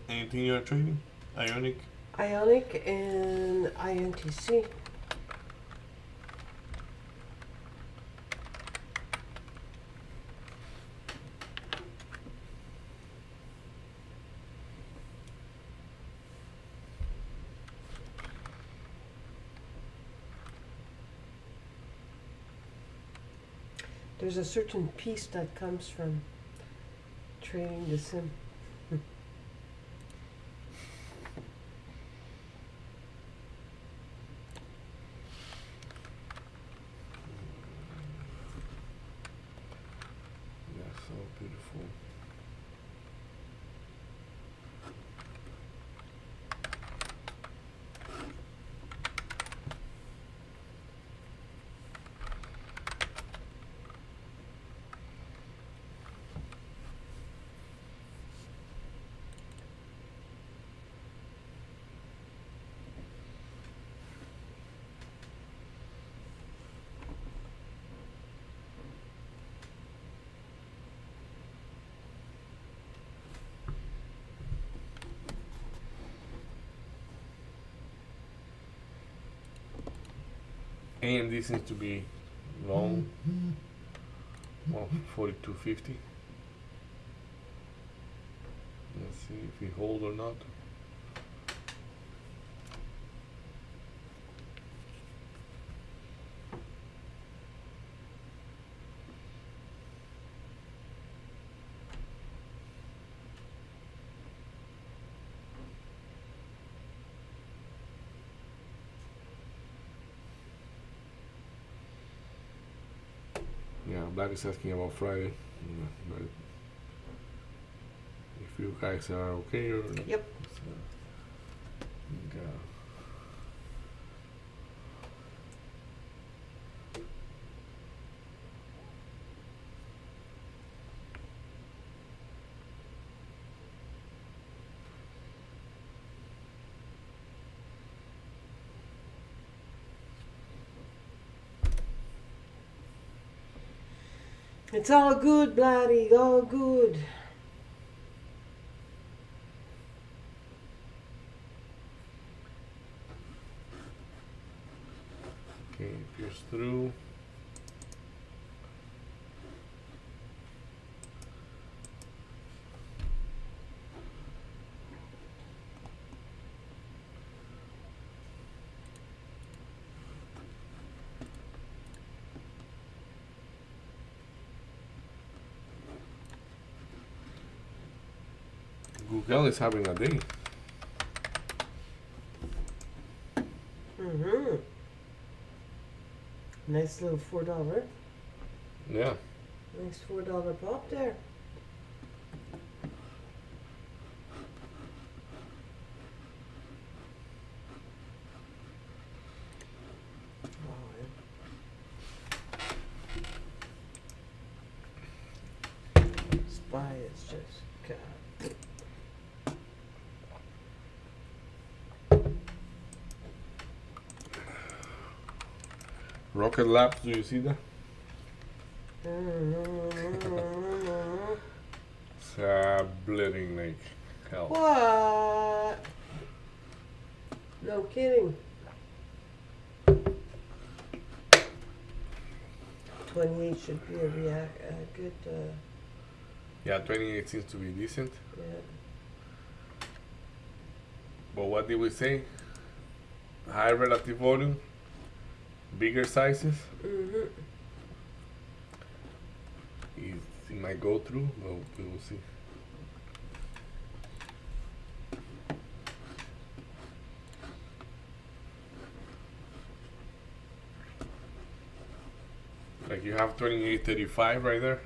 Anything you're trading? Ionic? Ionic and INTC. There's a certain peace that comes from trading the sim. Yeah, so beautiful. AMD seems to be long. Well, 42.50. Let's see if we hold or not. Yeah, Black is asking about Friday. But if you guys are okay or not. Yep. think, It's all good, Blatty, all good. Okay, pierce through. Google is having a day. Mm-hmm. Nice little $4. Yeah. Nice $4 pop there. Spy is just God. Rocket Labs, do you see that? It's bleeding like hell. What? No kidding. 28 should be a good, Yeah, 28 seems to be decent. yeah. But what did we say? High relative volume, bigger sizes. Mm-hmm. It might go through, but we will see. Like you have 2835 right there.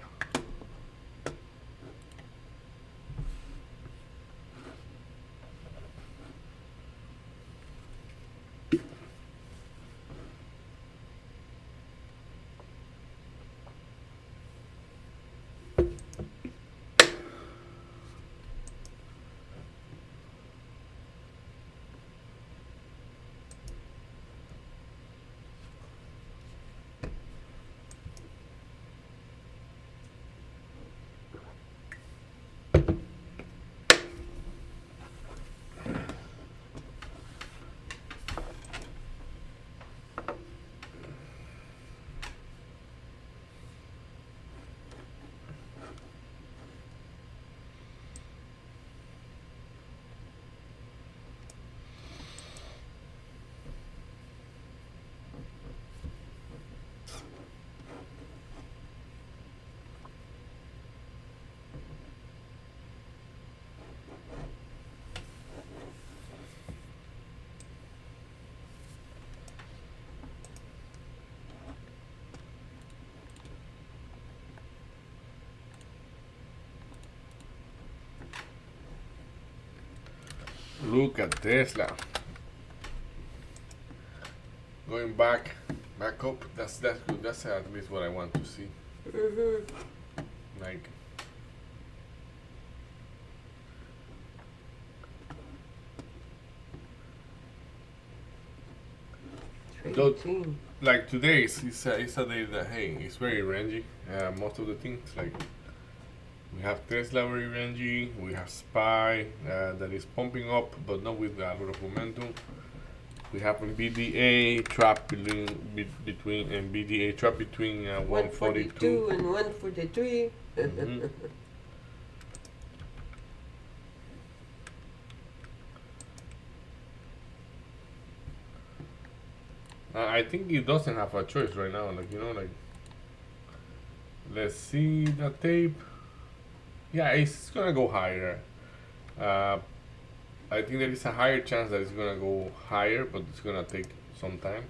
Look at Tesla. Going back up. That's good. That's at least what I want to see. Mm-hmm. Like Don't- 18. like today it's a day that hey it's very rangy. Most of the things like we have Tesla very rangy. We have Spy that is pumping up, but not with a lot of momentum. We have BDA trap between and BDA trap between 142. 142 and 143. Mhm. I think it doesn't have a choice right now. Like like let's see the tape. Yeah, it's gonna go higher. Uh, I think there is a higher chance that it's gonna go higher, but it's gonna take some time.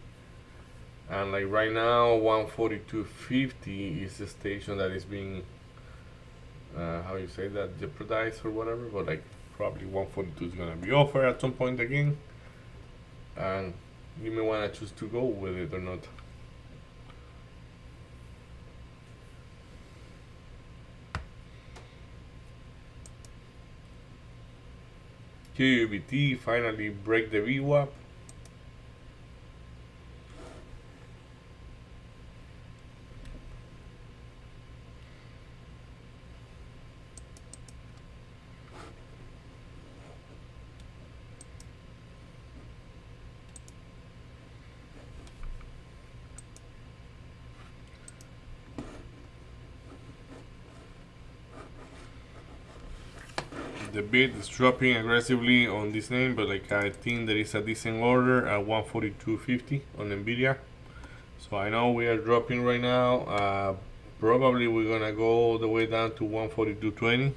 And like right now, 142.50 is the station that is being, how you say that, jeopardized or whatever. But like probably 142 is gonna be offered at some point again, and you may wanna choose to go with it or not. QUBT finally break the VWAP. the bid is dropping aggressively on this name, but like I think there is a decent order at 142.50 on Nvidia. So I know we are dropping right now. Probably we're gonna go all the way down to 142.20.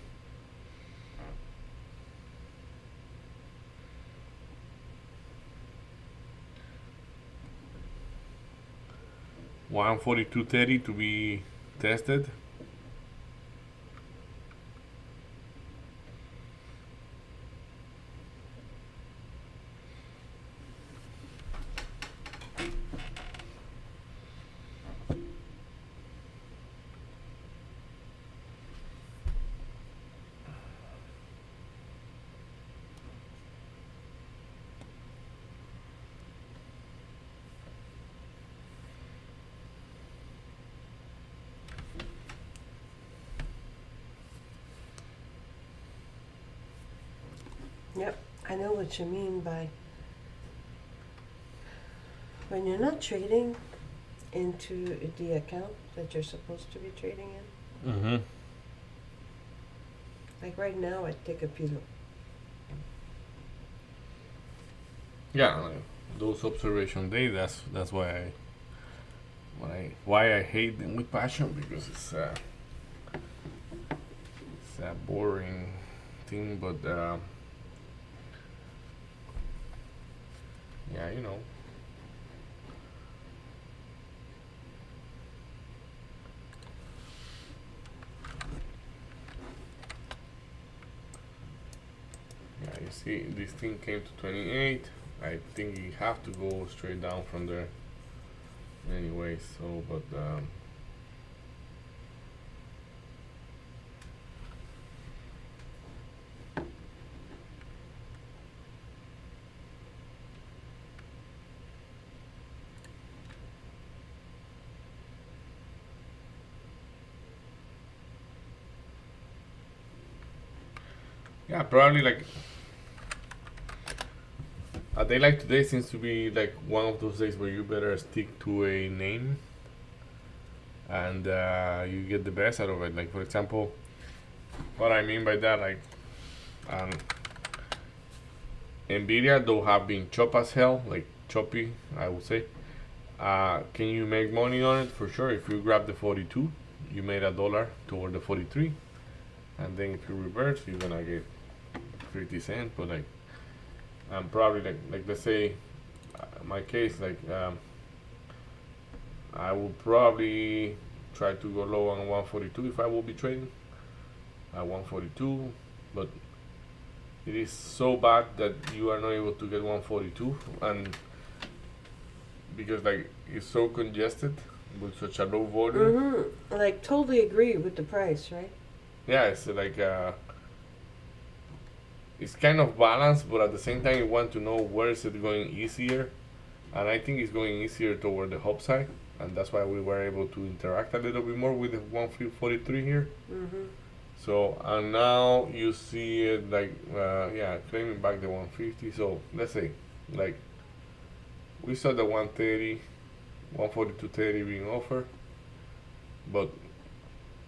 $142.30 to be tested. Yep, I know what you mean by when you're not trading into the account that you're supposed to be trading in. Mm-hmm. Like right now, I take a pillow. Yeah, like those observation days. That's why I hate them with passion, because it's a boring thing. But yeah, you know. Yeah, you see, this thing came to 28. I think you have to go straight down from there. Anyway, so but yeah, probably like a day like today seems to be like one of those days where you better stick to a name and you get the best out of it. Like for example, what I mean by that, like um, Nvidia, though have been chop as hell, like choppy, I would say. Can you make money on it? For sure. If you grab the 42, you made $1 toward the 43, and then if you reverse, you're gonna get 50 cents. But like, I'm probably like let's say, my case, like I will probably try to go low on 142 if I will be trading at 142, but it is so bad that you are not able to get 142, and because like it's so congested with such a low volume. Mm-hmm. Like totally agree with the price, right? Yeah, it's like it's kind of balanced, but at the same time you want to know where is it going easier, and I think it's going easier toward the hop side, and that's why we were able to interact a little bit more with the 143 here. Mm-hmm. So and now you see it like yeah, claiming back the 150. So let's say like we saw the 130, 142.30 being offered, but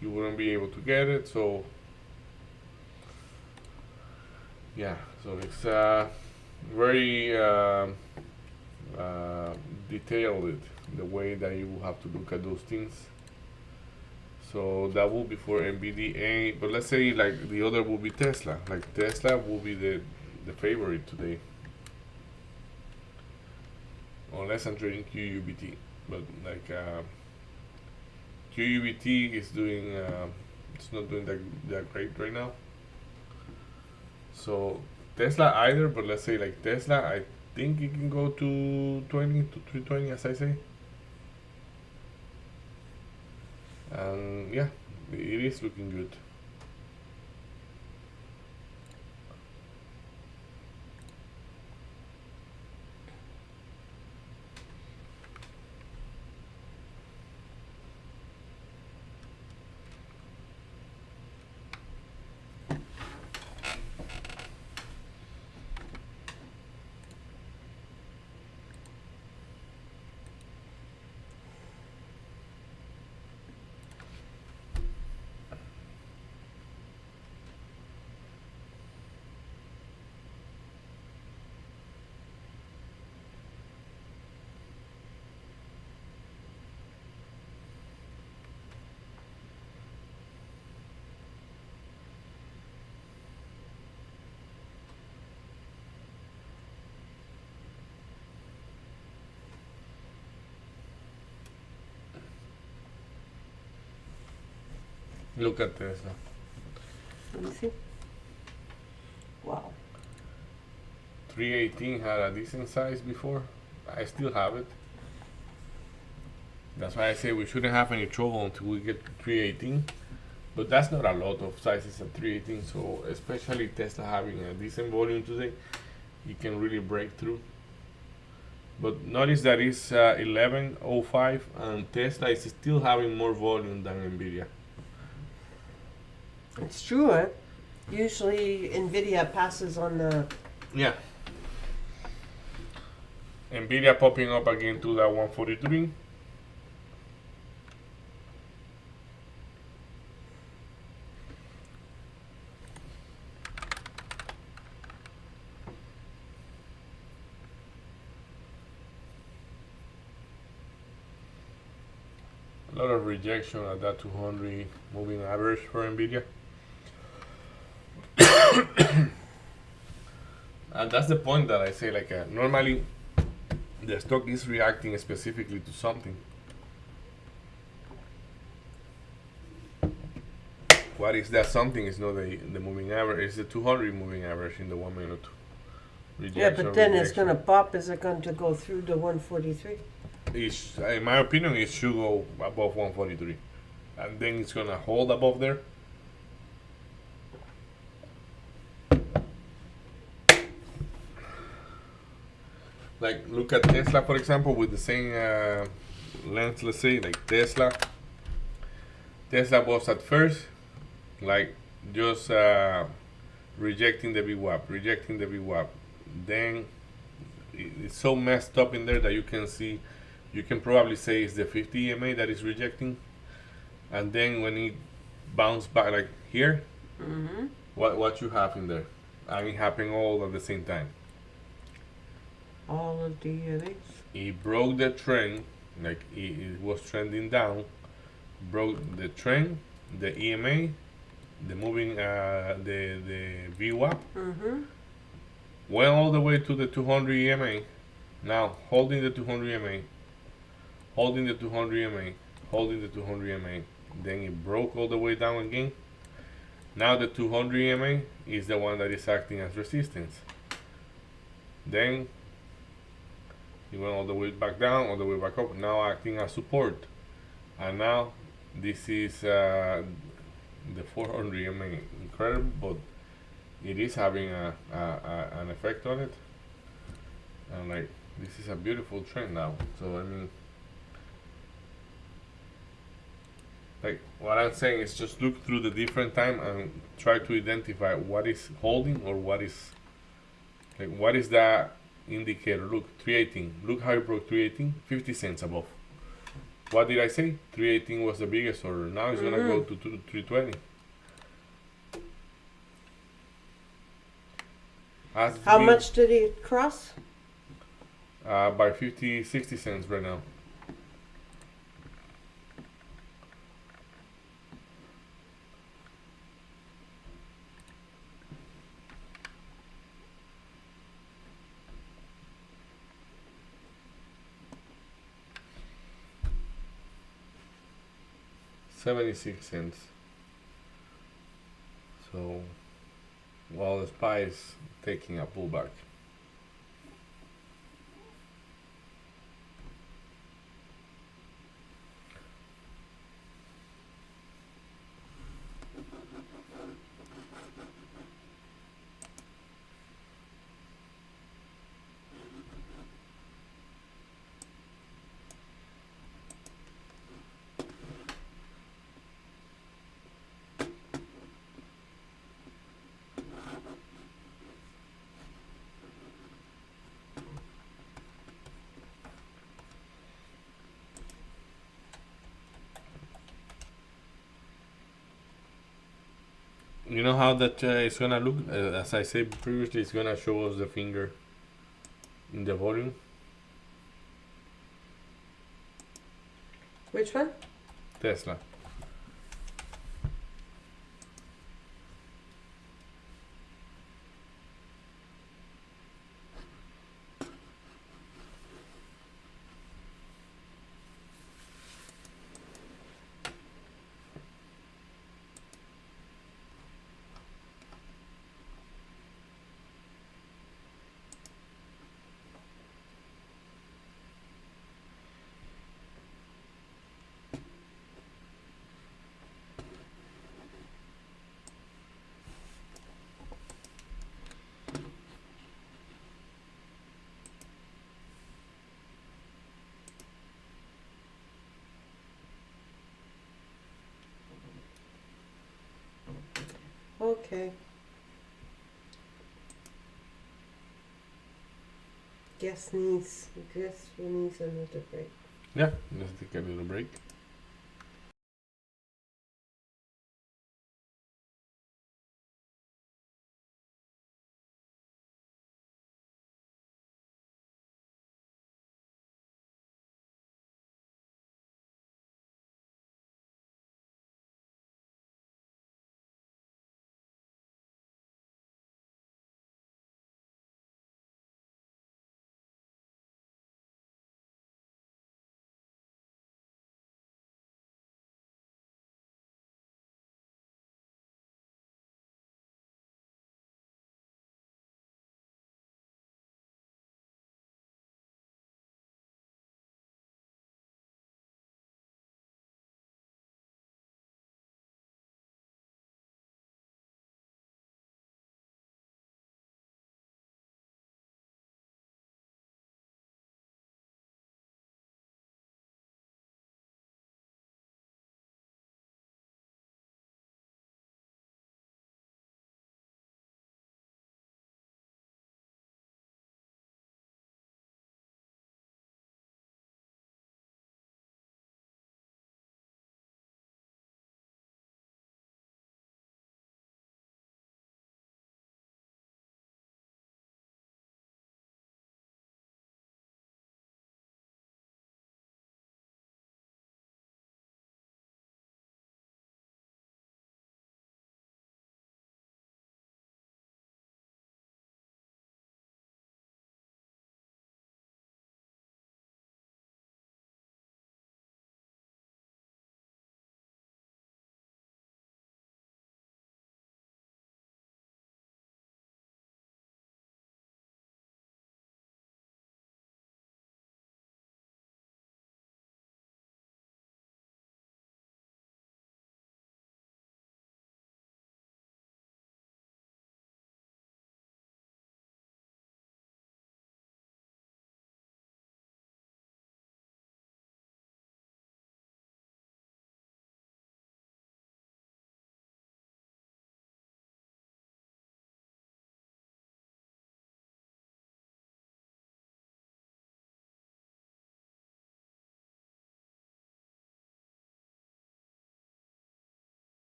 you wouldn't be able to get it. So yeah, so it's very detailed the way that you will have to look at those things. So that will be for NVDA, but let's say like the other will be Tesla. Like Tesla will be the favorite today, unless I'm trading QUBT. But like QUBT is doing, it's not doing that great right now. So Tesla either, but let's say like Tesla, I think it can go to 20 to 320, as I say. And yeah, it is looking good. Look at Tesla. Let me see. Wow. 318 had a decent size before. I still have it. That's why I say we shouldn't have any trouble until we get to 318. But that's not a lot of sizes at 318. So especially Tesla having a decent volume today, you can really break through. But notice that it's 1105 and Tesla is still having more volume than Nvidia. It's true, eh? Usually Nvidia passes on the. Yeah. Nvidia popping up again to that 143. A lot of rejection at that 200 moving average for Nvidia. And that's the point that I say, like, normally the stock is reacting specifically to something. What is that something? It's not the moving average, it's the 200 moving average in the 1 minute. Yeah, but then it's gonna pop. Is it going to go through the 143? In my opinion, it should go above 143. And then it's gonna hold above there. Like, look at Tesla, for example, with the same length, let's say, like Tesla was at first, like, just rejecting the VWAP. Then it's so messed up in there that you can probably say it's the 50 EMA that is rejecting. And then when it bounced back, like here, what you have in there? And it happened all at the same time. All of the EMAs. It broke the trend, like it was trending down, broke the trend, the EMA, the moving, the VWAP, went all the way to the 200 EMA. Now holding the 200 EMA, holding the 200 EMA, holding the 200 EMA. Then it broke all the way down again. Now the 200 EMA is the one that is acting as resistance. Then it went all the way back down, all the way back up, now acting as support. And now this is the 400 EMA. Incredible, but it is having an effect on it. And like, this is a beautiful trend now. So I mean, like, what I'm saying is just look through the different time and try to identify what is holding or what is, like, what is that indicator. Look, 318. Look how it broke 318, 50 cents above. What did I say? 318 was the biggest order. Now it's gonna go to 320. How much did it cross? By 50, 60 cents right now. $0.76. So while the SPY is taking a pullback. You know how that is gonna look? As I said previously, it's gonna show us the finger in the volume. Which one? Tesla. Guess we need another break. Yeah, let's take a little break.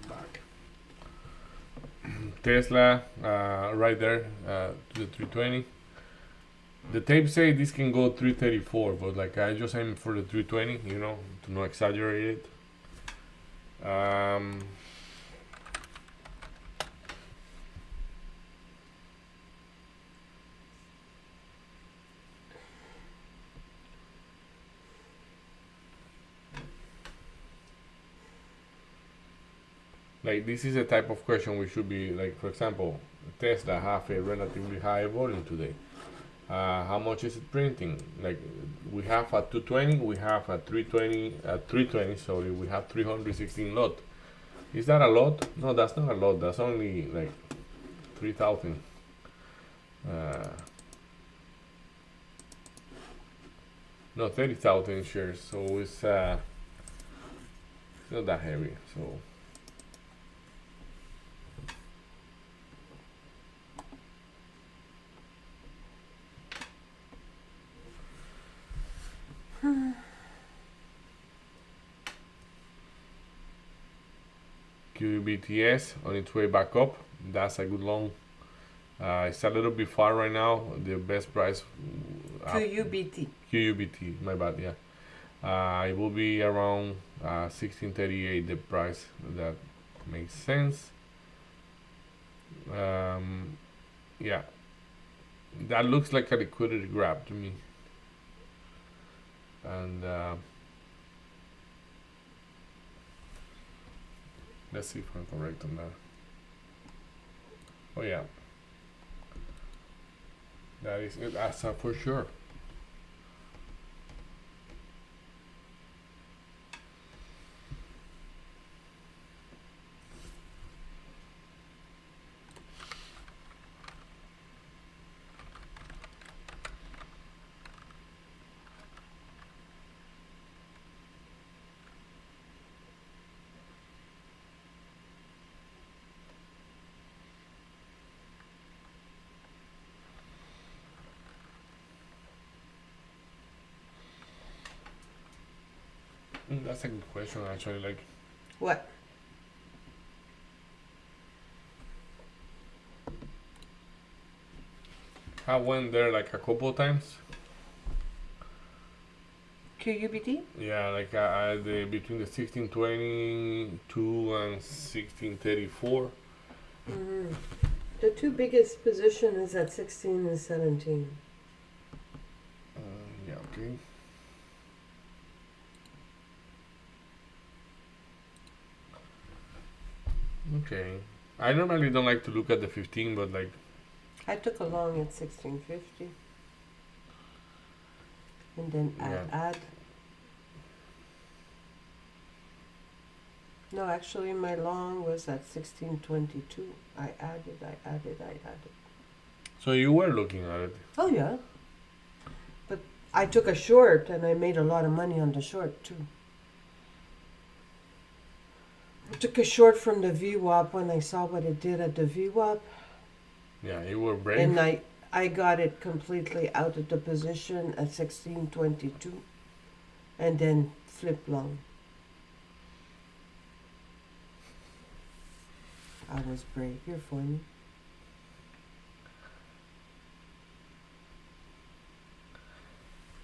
Back. Tesla, right there, to the 320. The tape say this can go 334, but like I just aim for the 320, to not exaggerate it. Like this is a type of question we should be like, for example, Tesla have a relatively high volume today. How much is it printing? Like we have a 220, we have a 320, sorry, we have 316 lot. Is that a lot? No, that's not a lot. That's only like 3,000. No, 30,000 shares. So it's not that heavy. So. QUBTS on its way back up. That's a good long. It's a little bit far right now. The best price. QUBT. QUBT, my bad, yeah. It will be around 1638, the price. That makes sense. Yeah. That looks like a liquidity grab to me. And let's see if I'm correct on that. Oh yeah. That is it, for sure. That's a good question, actually. Like, What? I went there like a couple times. QUBT? Yeah, like between the 1622 and 1634. Mm-hmm. The two biggest position is at 16 and 17. Yeah, okay. Okay. I normally don't like to look at the 15, but like, I took a long at 1650. And then add. No, actually my long was at 1622. I added. so you were looking at it. Oh yeah. But I took a short and I made a lot of money on the short too. I took a short from the VWAP when I saw what it did at the VWAP. Yeah, you were brave. And I got it completely out of the position at 1622 and then flip long. I was brave. You're funny.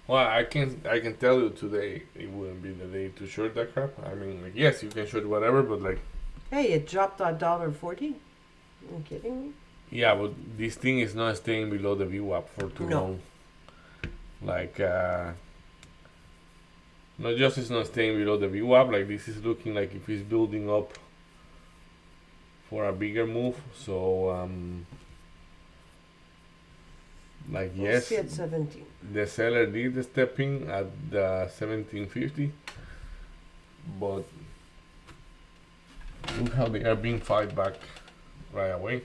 Well, I can tell you today it wouldn't be the day to short that crap. I mean, like, yes, you can short whatever, but like, Hey, it dropped $1.40. You kidding me? yeah, but this thing is not staying below the VWAP for too No. long. Like, not just it's not staying below the VWAP. Like, this is looking like if it's building up for a bigger move. So, like, We'll yes, see at 17. the seller did step in at the 1750, but look how they are being fight back right away.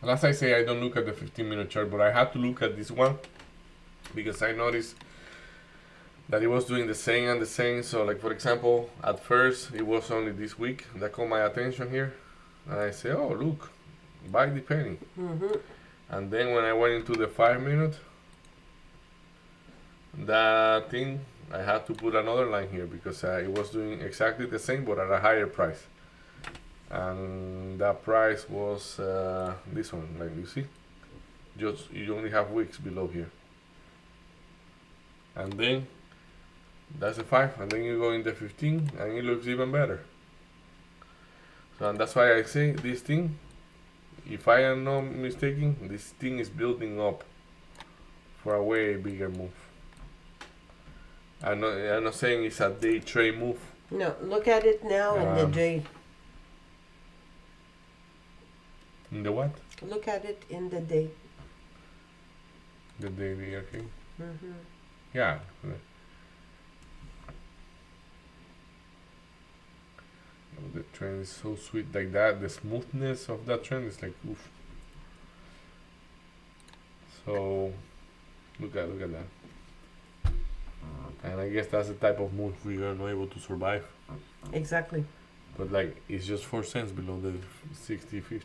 And as I say, I don't look at the 15-minute chart, but I had to look at this one because I noticed that it was doing the same and the same. So, like, for example, at first it was only this week that caught my attention here, and I say, oh, look, buy the penny. Mm-hmm. And then when I went into the 5-minute, that thing, I had to put another line here because it was doing exactly the same but at a higher price. And that price was this one, like you see. Just you only have wicks below here. And then that's a 5, and then you go in the 15 and it looks even better. So and that's why I say this thing, if I am not mistaken, this thing is building up for a way bigger move. I'm not saying it's a day trade move. No, look at it now in the day. In the what? Look at it in the day. The daily, okay. Mm-hmm. Yeah. The trend is so sweet like that. The smoothness of that trend is like oof. So look at that. And I guess that's the type of move we are not able to survive. Exactly. But like it's just 4 cents below the 60-50.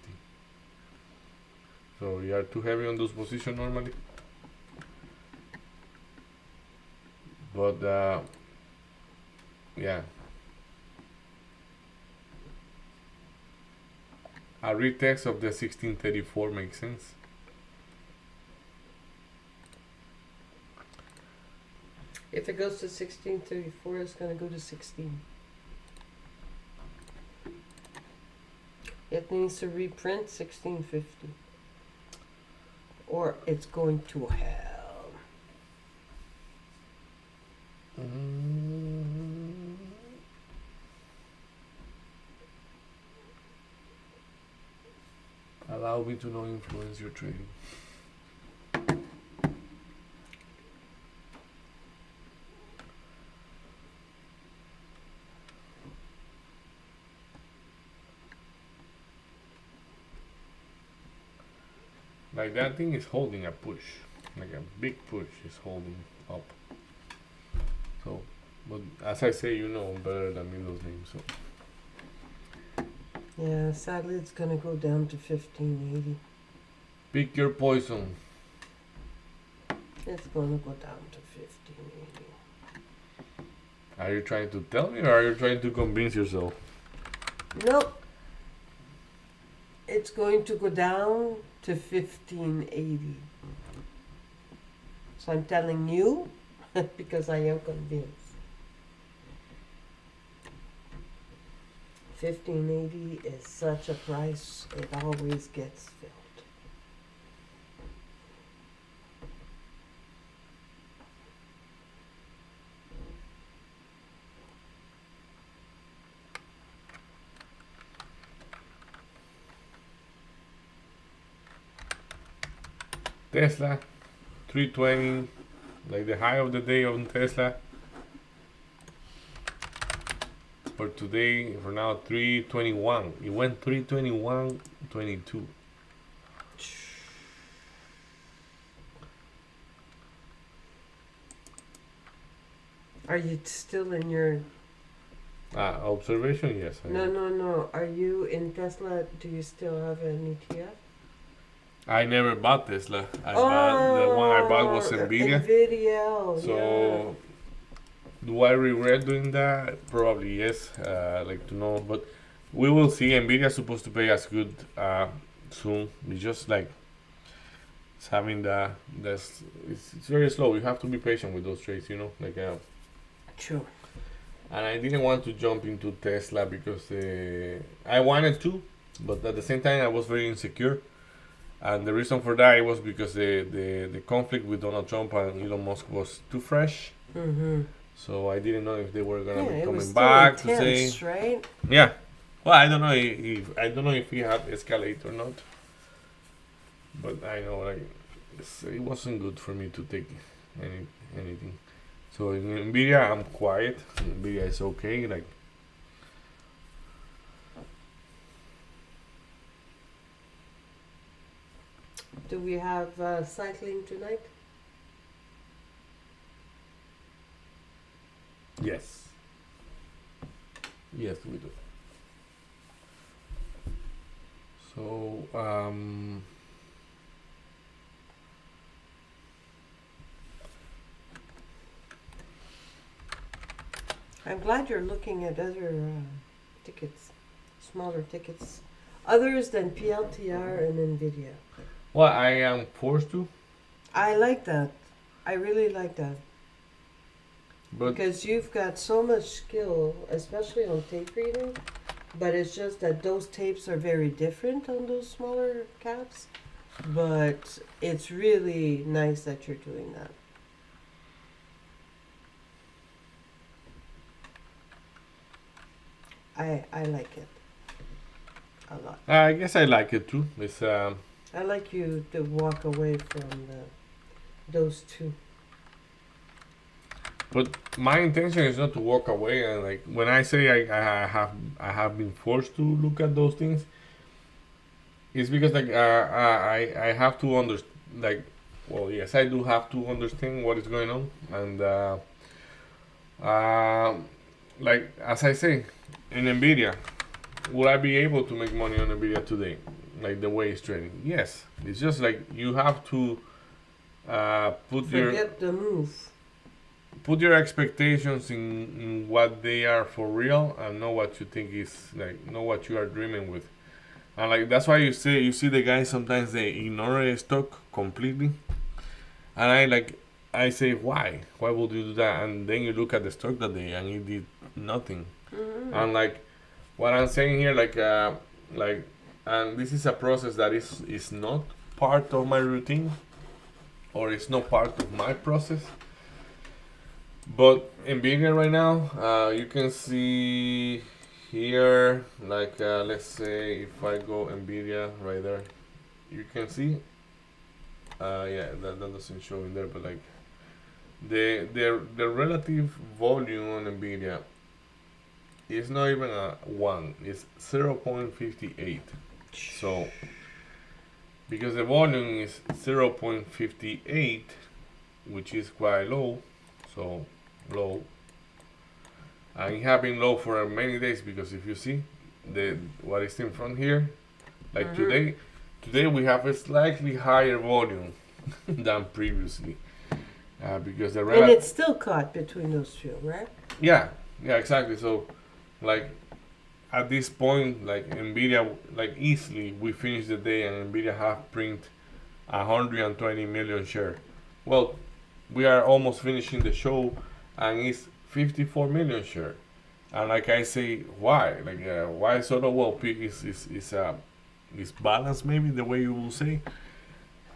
So you are too heavy on those positions normally. But yeah. A retest of the 1634 makes sense. If it goes to 1634, it's going to go to 16. It needs to reprint 1650. Or it's going to hell. Allow me to not influence your trading. Like that thing is holding a push, like a big push is holding up. So, but as I say, you know better than me those names. So Yeah, sadly it's going to go down to 1580. pick your poison. It's going to go down to 1580. Are you trying to tell me or are you trying to convince yourself? Nope. It's going to go down to 1580. So I'm telling you because I am convinced. 1580 is such a price, it always gets filled. Tesla, 320, like the high of the day on Tesla. For today, for now, 321. It went 321.22. Are you still in your... Observation, yes. I am. No. Are you in Tesla? Do you still have an ETF? I never bought Tesla. The one I bought was Nvidia. Nvidia, oh, So, do I regret doing that? Probably yes. Like to know, but we will see. Nvidia is supposed to pay us good soon. It's just like it's having it's very slow. You have to be patient with those trades, you know. Like True. and I didn't want to jump into Tesla because I wanted to, but at the same time I was very insecure. And the reason for that was because the conflict with Donald Trump and Elon Musk was too fresh. Mm-hmm. So I didn't know if they were gonna be It was coming still back intense, to say, right? yeah. Well, I don't know if he had escalate or not. But I know like it wasn't good for me to take anything. So in Nvidia I'm quiet. Nvidia is okay. Like Do we have cycling tonight? yes, yes we do. So I'm glad you're looking at other tickets, smaller tickets, others than PLTR and Nvidia. well, I am forced to, I like that. I really like that. but Because you've got so much skill, especially on tape reading, but it's just that those tapes are very different on those smaller caps. But it's really nice that you're doing that. I like it a lot. I guess I like it too. It's I like you to walk away from those two. but my intention is not to walk away. And like when I say I have been forced to look at those things, it's because like I have to understand. Like, well, yes, I do have to understand what is going on. And like as I say, in Nvidia, will I be able to make money on Nvidia today? Like the way it's trading? Yes. It's just like you have to Forget the move. put your expectations in what they are for real and know what you think is like know what you are dreaming with. And like that's why you see the guys sometimes they ignore a stock completely. And I say why would you do that? And then you look at the stock that day and it did nothing. Mm-hmm. And like what I'm saying here, like and this is a process that is not part of my routine or it's not part of my process. But Nvidia right now, you can see here, like let's say if I go Nvidia right there, you can see, yeah, that doesn't show in there, but like the relative volume on Nvidia is not even a 1, it's 0.58. So because the volume is 0.58, which is quite low, so low, and it have been low for many days because if you see what is in front here, like today we have a slightly higher volume than previously because the And it's still caught between those two, right? Yeah, yeah, exactly. So, like at this point, like Nvidia, like easily we finish the day and Nvidia have print 120 million share. Well, we are almost finishing the show, and it's 54 million share. And like I say, why? Like why sort of well, is balanced maybe the way you will say,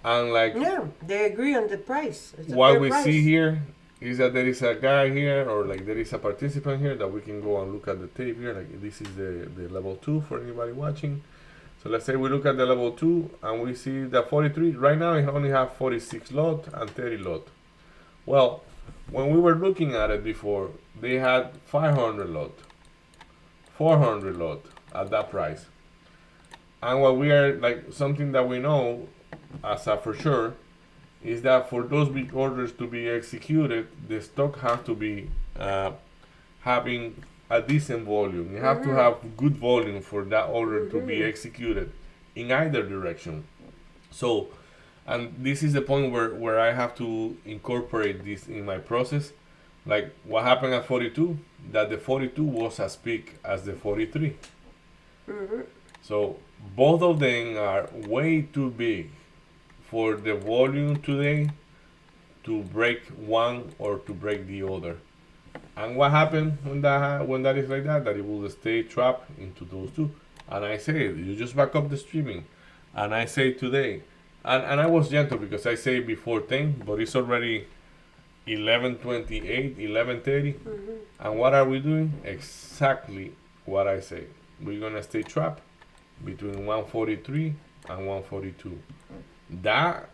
and like Yeah, they agree on the price. It's a what fair we price. see here is that there is a guy here or like there is a participant here that we can go and look at the tape here. Like this is the level 2 for anybody watching. So let's say we look at the level 2 and we see that 43 right now it only have 46 lot and 30 lot. Well, when we were looking at it before, they had 500 lot, 400 lot at that price. And what we are like something that we know as a for sure is that for those big orders to be executed, the stock has to be having a decent volume. You have to have good volume for that order to be executed in either direction. So, and this is the point where I have to incorporate this in my process. Like what happened at 42, that the 42 was as big as the 43. So both of them are way too big for the volume today to break one or to break the other. And what happened when that is like that? That it will stay trapped into those two. And I say, you just back up the streaming. And I say today, and I was gentle because I say before 10, but it's already 11:28, 11:30. And what are we doing? Exactly what I say. We're gonna stay trapped between 143 and 142. That,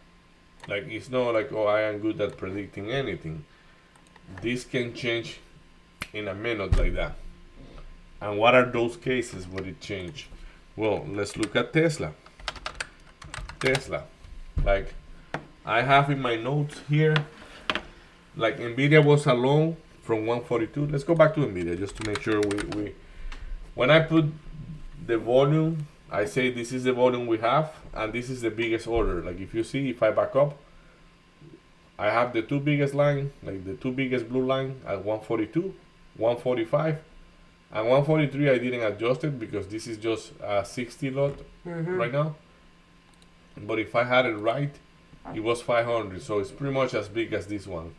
like, it's not like, oh, I am good at predicting anything. This can change in a minute like that. And what are those cases where it change? Well, let's look at Tesla. Tesla, like I have in my notes here, like Nvidia was alone from 142. Let's go back to Nvidia just to make sure we when I put the volume, I say this is the volume we have and this is the biggest order. Like if you see, if I back up, I have the two biggest line, like the two biggest blue line at 142, 145, and 143 I didn't adjust it because this is just a 60 lot right now. But if I had it right, it was 500, so it's pretty much as big as this one.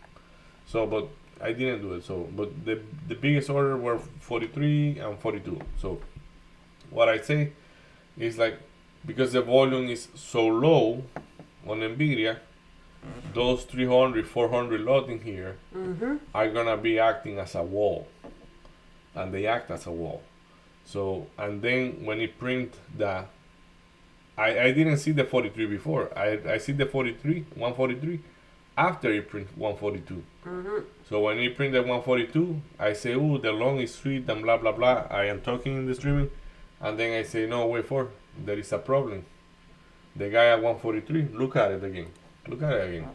So, but I didn't do it. So, but the biggest order were 43 and 42. So, what I say is like, because the volume is so low on Nvidia, those 300, 400 lot in here are gonna be acting as a wall, and they act as a wall. So, and then when it print the I didn't see the 43 before. I see the 43, 143, after it print 142. So when it print the 142, I say, oh, the long is sweet and blah, blah, blah. I am talking in the streaming. And then I say, no, wait for, there is a problem. The guy at 143, look at it again. Look at it again.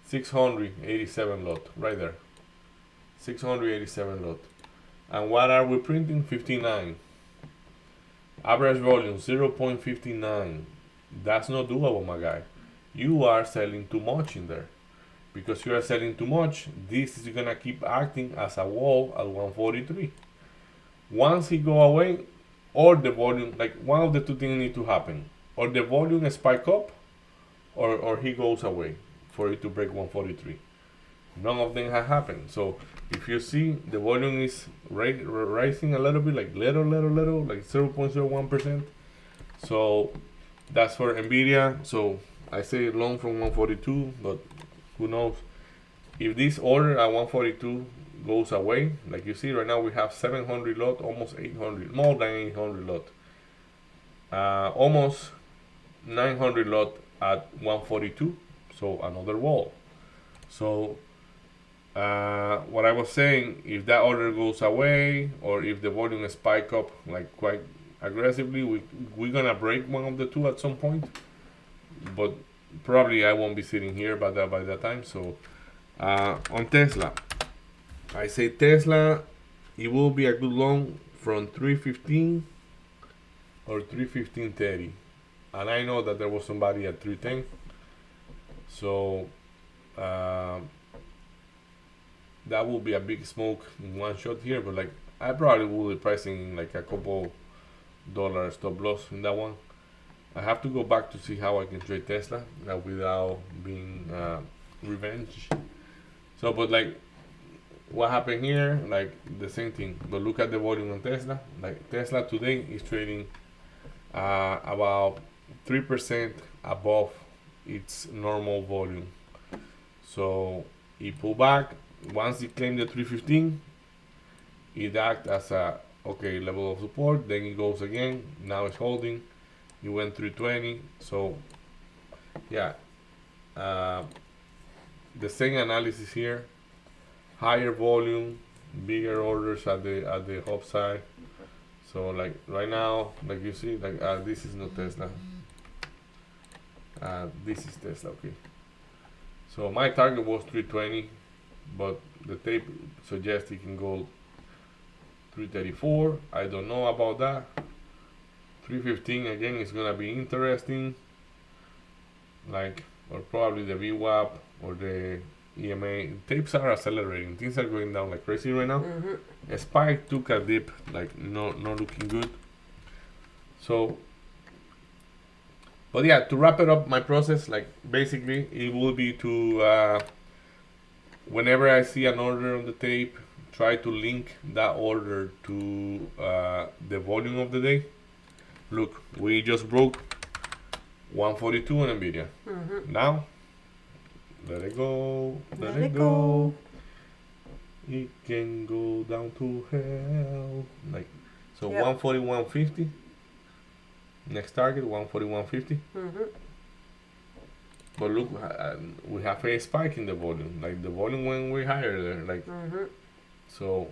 687 lot, right there. 687 lot. And what are we printing? 59. Average volume 0.59. That's not doable, my guy. You are selling too much in there. Because you are selling too much, this is gonna keep acting as a wall at 143. Once he go away, or the volume, like one of the two things need to happen. Or the volume spike up, or he goes away for it to break 143. None of them have happened. So if you see the volume is rising a little bit, like little, like 0.01%. So that's for Nvidia. So I say long from 142, but who knows? If this order at 142 goes away, like you see right now, we have 700 lot, almost 800, more than 800 lot, almost 900 lot at 142. So another wall. So what I was saying, if that order goes away or if the volume spike up like quite aggressively, we're gonna break one of the two at some point. But probably I won't be sitting here by that time. So on Tesla, I say Tesla, it will be a good long from 315 or 315.30, and I know that there was somebody at 310. So that will be a big smoke in one shot here, but like I probably will be pricing like a couple dollars stop loss in that one. I have to go back to see how I can trade Tesla without being revenge. So, but like what happened here, like the same thing. But look at the volume on Tesla. Like Tesla today is trading about 3% above its normal volume. So it pulled back. Once it claimed the 315, it acts as a okay level of support. Then it goes again. Now it's holding. It went 320. So yeah, the same analysis here. Higher volume, bigger orders at the upside. So like right now, like you see, like this is not Tesla. This is Tesla, okay. So my target was 320, but the tape suggests it can go 334. I don't know about that. 315 again is gonna be interesting. Like, or probably the VWAP or the EMA. Tapes are accelerating. Things are going down like crazy right now. Mm-hmm. A spike took a dip, like not looking good. So, but yeah, to wrap it up, my process, like basically, it will be to whenever I see an order on the tape, try to link that order to the volume of the day. Look, we just broke 142 on Nvidia. Mm-hmm. Now, let it go, Let it go. It can go down to hell. Like, so Yep. 141.50. Next target 141.50. Mm-hmm. But look, we have a spike in the volume. Like the volume went way higher there. Like Mm-hmm. so.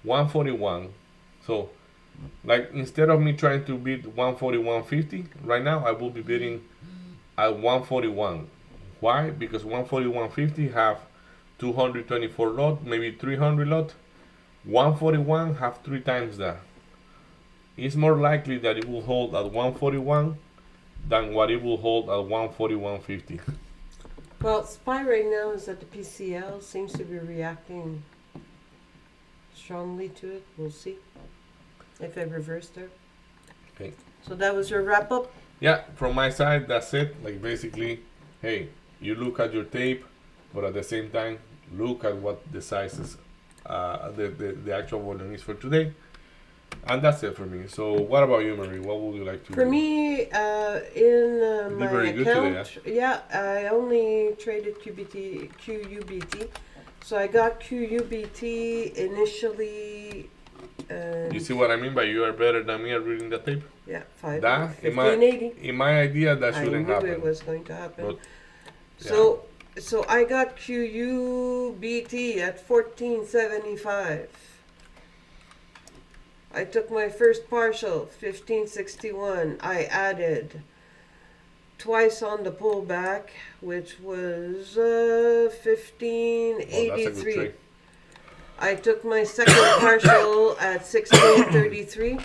141. So, like instead of me trying to beat 141.50 right now, I will be bidding at 141. Why? Because 141.50 have 224 lot, maybe 300 lot. 141 have 3 times that. It's more likely that it will hold at 141 than what it will hold at 141.50. Well, SPY right now is that the PCL seems to be reacting strongly to it. We'll see if it reversed there. Okay. So that was your wrap up. Yeah, from my side, that's it. Like basically, hey, you look at your tape, but at the same time, look at what the sizes, the actual volume is for today. And that's it for me. So what about you, Marie? What would you like to For me, in did my very good today, account, yeah, I only traded QUBT. So I got QUBT initially. You see what I mean by you are better than me at reading the tape? Yeah, 5 That, in my 1580. in my idea, that I shouldn't knew happen. it was going to happen. But, So I got QUBT at 1475. I took my first partial, 1561. I added twice on the pullback, which was Well, that's a good 1583. trade. I took my second partial at 1633.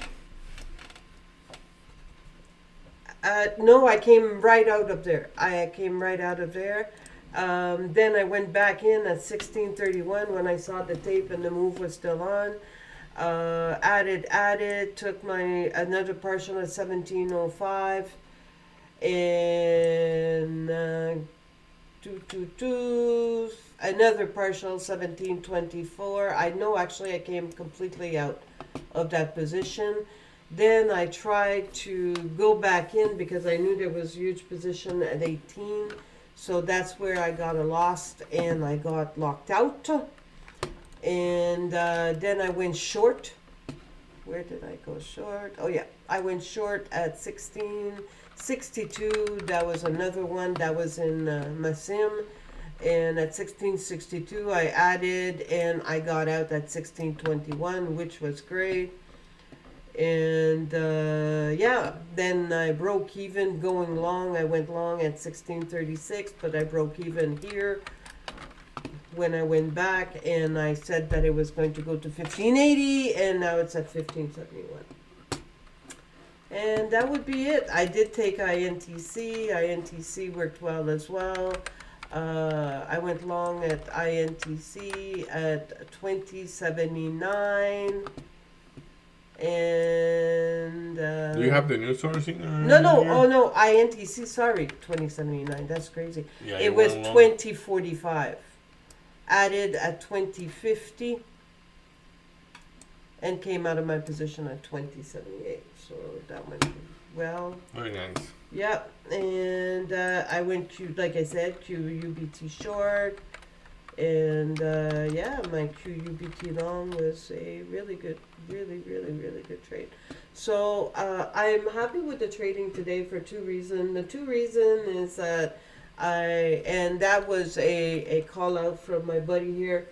No, I came right out of there. I came right out of there. Then I went back in at 1631 when I saw the tape and the move was still on. Added, took my another partial at 1705, and another partial 1724. I know actually I came completely out of that position. Then I tried to go back in because I knew there was huge position at 18. So that's where I got lost and I got locked out. And then I went short. Where did I go short? Oh yeah, I went short at 1662. That was another one that was in Masim. And at 1662 I added and I got out at 1621, which was great. And yeah, then I broke even going long. I went long at 1636, but I broke even here when I went back, and I said that it was going to go to 1580, and now it's at 1571. And that would be it. I did take INTC. INTC worked well as well. I went long at INTC at 2079. And Do you have the new sourcing? no, here? oh no, INTC, sorry, 2079. That's crazy. Yeah, It you was went long. 2045. Added at 2050 and came out of my position at 2078. So that went well. Very nice. Yeah, and I went like I said, QUBT short, and yeah, my QUBT long was a really good, really good trade. So I'm happy with the trading today for two reasons. The two reason is that and that was a call out from my buddy here,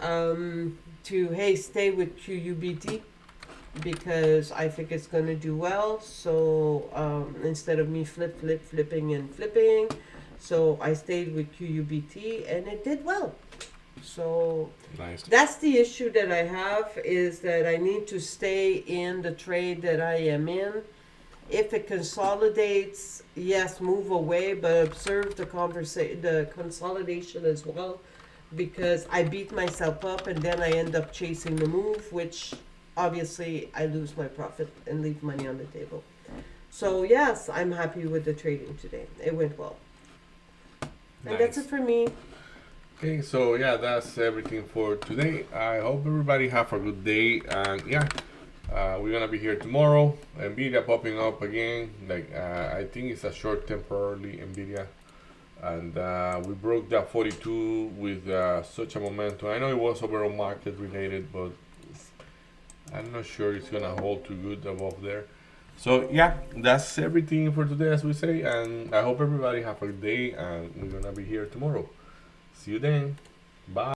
to hey, stay with QUBT because I think it's going to do well. So instead of me flipping and flipping, so I stayed with QUBT and it did well. So Nice. that's the issue that I have, is that I need to stay in the trade that I am in. If it consolidates, yes, move away, but observe the consolidation as well, because I beat myself up and then I end up chasing the move, which obviously I lose my profit and leave money on the table. So yes, I'm happy with the trading today. It went well. And that's it for me. Okay, so yeah, that's everything for today. I hope everybody have a good day, and yeah, we're gonna be here tomorrow. Nvidia popping up again. Like I think it's a short temporarily Nvidia, and we broke that 42 with such a momentum. I know it was overall market related, but I'm not sure it's gonna hold too good above there. So yeah, that's everything for today, as we say, and I hope everybody have a good day, and we're gonna be here tomorrow. See you then. Bye.